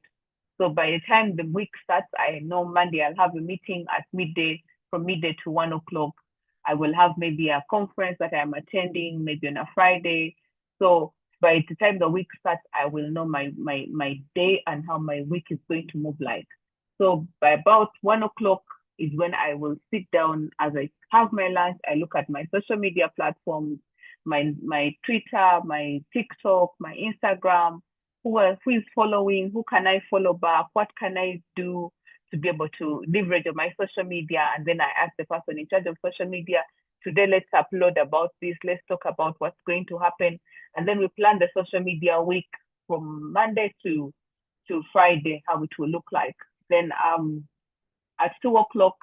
So by the time the week starts, I know Monday I'll have a meeting at midday, from midday to 1 o'clock. I will have maybe a conference that I'm attending, maybe on a Friday. So by the time the week starts, I will know my day and how my week is going to move like. So by about 1 o'clock is when I will sit down as I have my lunch. I look at my social media platforms, my Twitter, my TikTok, my Instagram, who is following, who can I follow back, what can I do to be able to leverage on my social media. And then I ask the person in charge of social media, today let's upload about this, let's talk about what's going to happen. And then we plan the social media week from Monday to Friday, how it will look like. Then at 2 o'clock,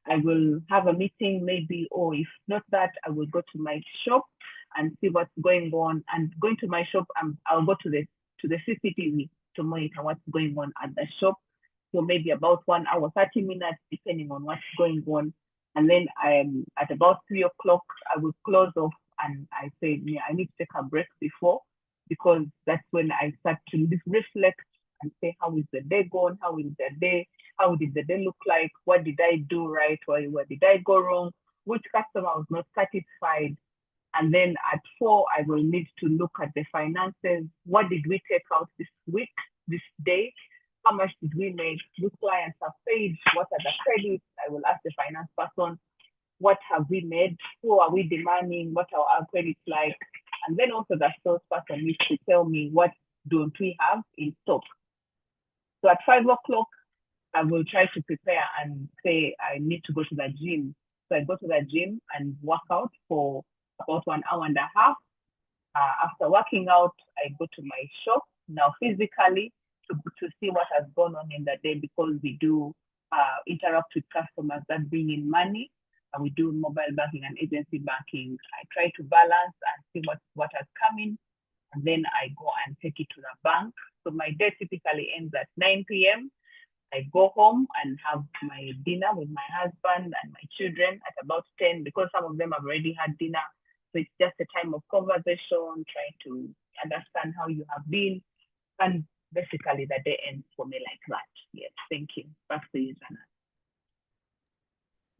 I will have a meeting maybe, or if not that, I will go to my shop and see what's going on. And going to my shop, I'll go to the CCTV to monitor what's going on at the shop. So maybe about 1 hour, 30 minutes, depending on what's going on. And then at about 3 o'clock, I will close off and I say, yeah, I need to take a break before, because that's when I start to reflect and say, how is the day going? How did the day look like? What did I do right? Where did I go wrong? Which customer was not satisfied? And then at 4, I will need to look at the finances. What did we take out this week, this day? How much did we make? Which clients have paid? What are the credits? I will ask the finance person, what have we made? Who are we demanding? What are our credits like? And then also the salesperson needs to tell me what don't we have in stock. So at 5 o'clock, I will try to prepare and say I need to go to the gym. So I go to the gym and work out for about 1 hour and a half. After working out, I go to my shop now physically to see what has gone on in the day, because we do interact with customers that bring in money. We do mobile banking and agency banking. I try to balance and see what has come in, and then I go and take it to the bank. So my day typically ends at 9 p.m. I go home and have my dinner with my husband and my children at about 10, because some of them have already had dinner. So it's just a time of conversation, trying to understand how you have been. And basically the day ends for me like that. Yes, thank you. Back to you, Jana.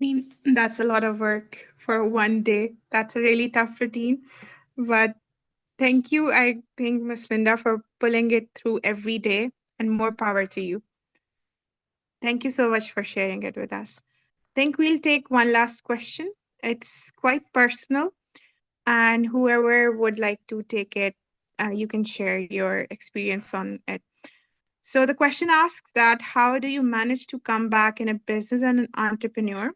I mean, that's a lot of work for one day. That's a really tough routine. But thank you, I think, Miss Linda, for pulling it through every day, and more power to you. Thank you so much for sharing it with us. I think we'll take one last question. It's quite personal, and whoever would like to take it, you can share your experience on it. So the question asks that how do you manage to come back in a business and an entrepreneur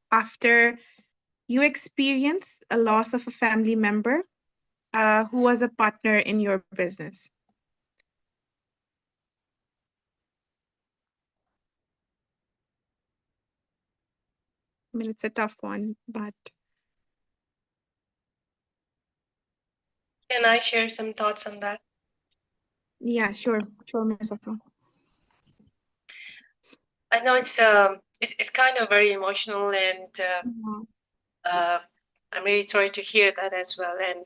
after you experience a loss of a family member who was a partner in your business? I mean, it's a tough one, but Can I share some thoughts on that? yeah, sure, Ms. Afton. I know it's kind of very emotional, and I'm really sorry to hear that as well. And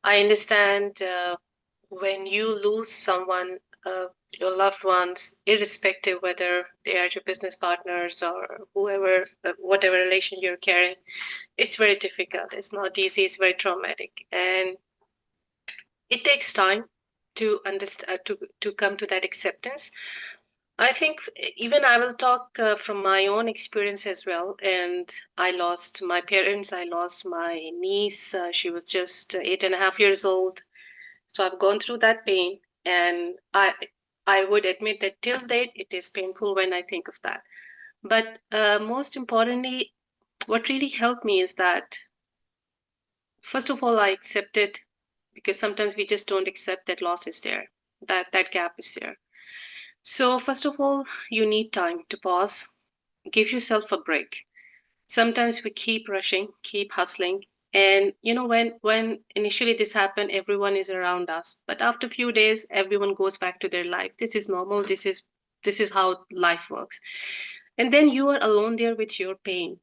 I understand when you lose someone, your loved ones, irrespective whether they are your business partners or whoever, whatever relation you're carrying, it's very difficult. It's not easy. It's very traumatic, and it takes time to understand, to come to that acceptance. I think even I will talk from my own experience as well. And I lost my parents. I lost my niece. She was just 8.5 years old. So I've gone through that pain, and I would admit that till date it is painful when I think of that. But most importantly, what really helped me is that first of all I accepted, because sometimes we just don't accept that loss is there, that gap is there. So first of all, you need time to pause, give yourself a break. Sometimes we keep rushing, keep hustling, and when initially this happened, everyone is around us, but after a few days everyone goes back to their life. This is normal. This is how life works. And then you are alone there with your pain,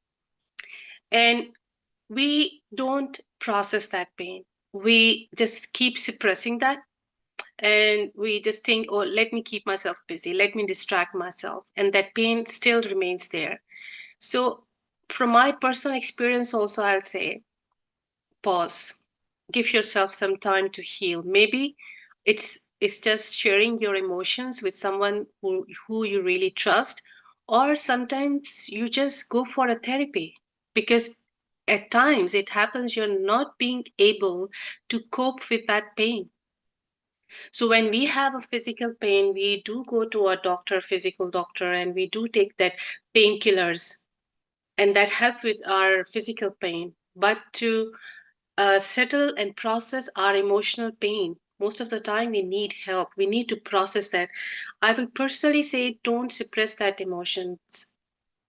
and we don't process that pain. We just keep suppressing that, and we just think, oh, let me keep myself busy, let me distract myself, and that pain still remains there. So from my personal experience also, I'll say pause, give yourself some time to heal. Maybe it's just sharing your emotions with someone who you really trust, or sometimes you just go for a therapy, because at times it happens you're not being able to cope with that pain. So when we have a physical pain, we do go to a doctor, physical doctor, and we do take that painkillers, and that help with our physical pain. But to settle and process our emotional pain, most of the time we need help. We need to process that. I will personally say, don't suppress that emotion.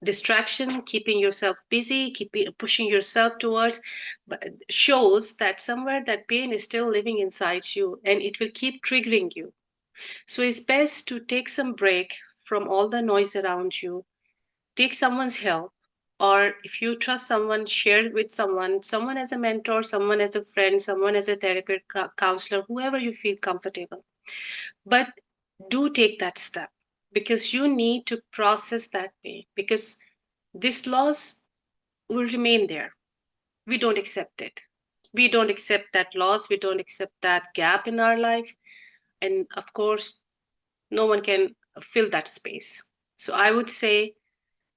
Distraction, keeping yourself busy, keeping pushing yourself towards, but shows that somewhere that pain is still living inside you, and it will keep triggering you. So it's best to take some break from all the noise around you, take someone's help, or if you trust someone, share it with someone as a mentor, someone as a friend, someone as a therapist, counselor, whoever you feel comfortable. But do take that step, because you need to process that pain, because this loss will remain there. We don't accept it. We don't accept that loss. We don't accept that gap in our life. And of course, no one can fill that space. So I would say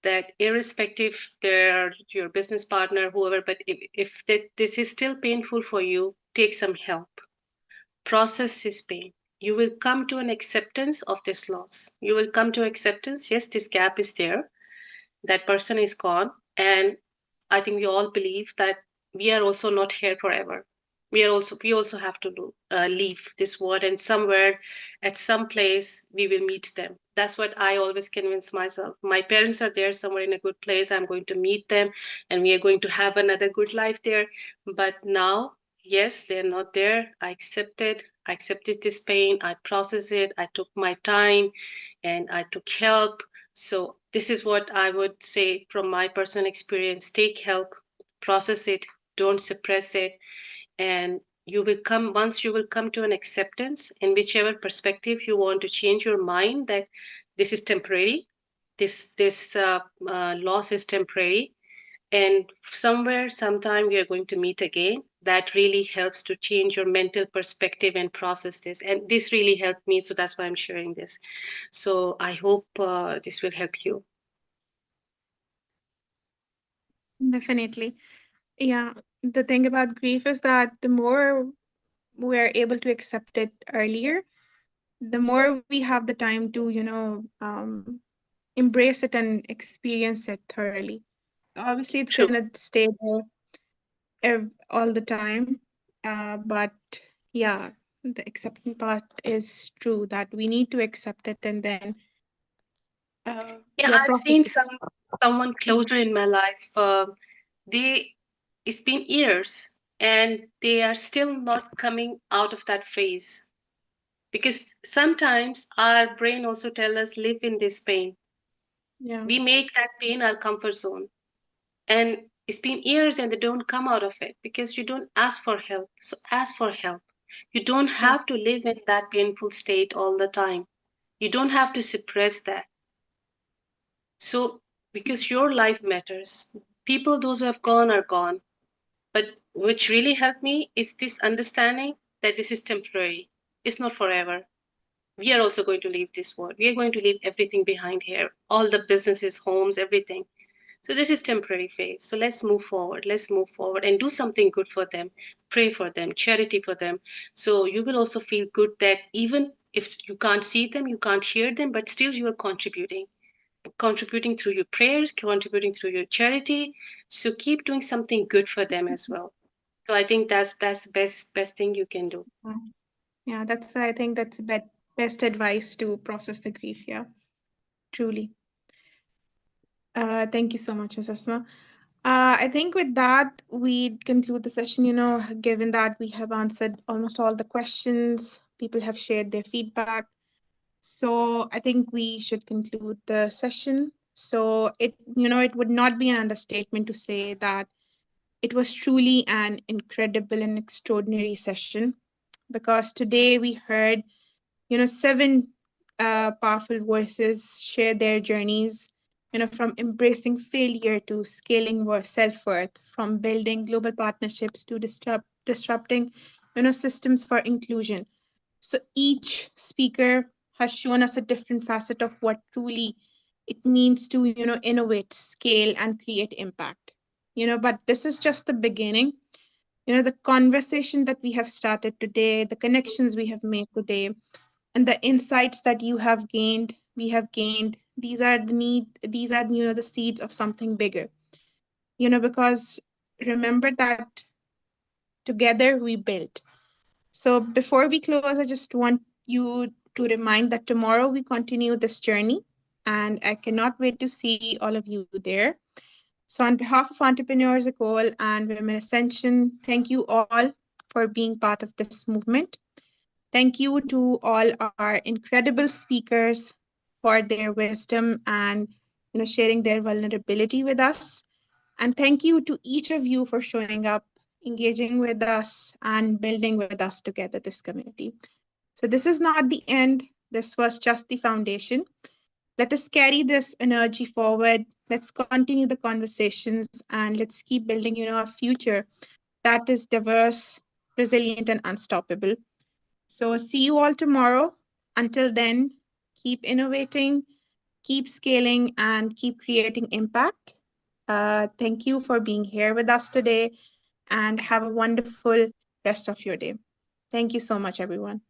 that irrespective they're your business partner, whoever, but if this is still painful for you, take some help, process this pain. You will come to an acceptance of this loss. You will come to acceptance, yes, this gap is there, that person is gone. And I think we all believe that we are also not here forever. We also have to leave this world, and somewhere at some place we will meet them. That's what I always convince myself. My parents are there somewhere in a good place. I'm going to meet them, and we are going to have another good life there. But now, yes, they're not there. I accepted this pain. I processed it. I took my time, and I took help. So this is what I would say from my personal experience. Take help, process it, don't suppress it, and you will come once you will come to an acceptance in whichever perspective you want to change your mind, that this is temporary, this loss is temporary, and somewhere sometime we are going to meet again. That really helps to change your mental perspective and process this, and this really helped me, so that's why I'm sharing this. So I hope this will help you. Definitely. Yeah. The thing about grief is that the more we're able to accept it earlier, the more we have the time to, embrace it and experience it thoroughly. Obviously, it's True. going to stay there all the time. But yeah, the accepting part is true, that we need to accept it and then, Yeah, yeah, I've seen process it. someone Mhm. closer in my life. They It's been years, and they are still not coming out of that phase, because sometimes our brain also tell us live in this pain. Yeah. We make that pain our comfort zone, and it's been years and they don't come out of it because you don't ask for help. So ask for help. You don't Yes. have to live in that painful state all the time. You don't have to suppress that. So, because your life matters, people, those who have gone are gone. But which really helped me is this understanding that this is temporary, it's not forever. we are also going to leave this world. We are going to leave everything behind here, all the businesses, homes, everything. So this is temporary phase. So let's move forward. Let's move forward and do something good for them. Pray for them, charity for them. So you will also feel good that even if you can't see them, you can't hear them, but still you are contributing through your prayers, contributing through your charity. So keep doing something good for them as well. So I think that's best thing you can do. Yeah, I think that's the best advice to process the grief. Yeah, truly. Thank you so much, Ms. Asma. I think with that, we conclude the session. Given that we have answered almost all the questions, people have shared their feedback. So I think we should conclude the session. So it would not be an understatement to say that it was truly an incredible and extraordinary session, because today we heard, seven powerful voices share their journeys, from embracing failure to scaling self-worth, from building global partnerships to disrupting, systems for inclusion. So each speaker has shown us a different facet of what truly it means to, innovate, scale, and create impact. But this is just the beginning. The conversation that we have started today, the connections we have made today, and the insights that we have gained, these are, the seeds of something bigger. Because remember that together we build. So before we close, I just want you to remind that tomorrow we continue this journey, and I cannot wait to see all of you there. So on behalf of Entrepreneurs Ecole and Women Ascension, thank you all for being part of this movement. Thank you to all our incredible speakers for their wisdom and, sharing their vulnerability with us. And thank you to each of you for showing up, engaging with us, and building with us together this community. So this is not the end. This was just the foundation. Let us carry this energy forward. Let's continue the conversations, and let's keep building, a future that is diverse, resilient, and unstoppable. So see you all tomorrow. Until then, keep innovating, keep scaling, and keep creating impact. Thank you for being here with us today, and have a wonderful rest of your day. Thank you so much, everyone.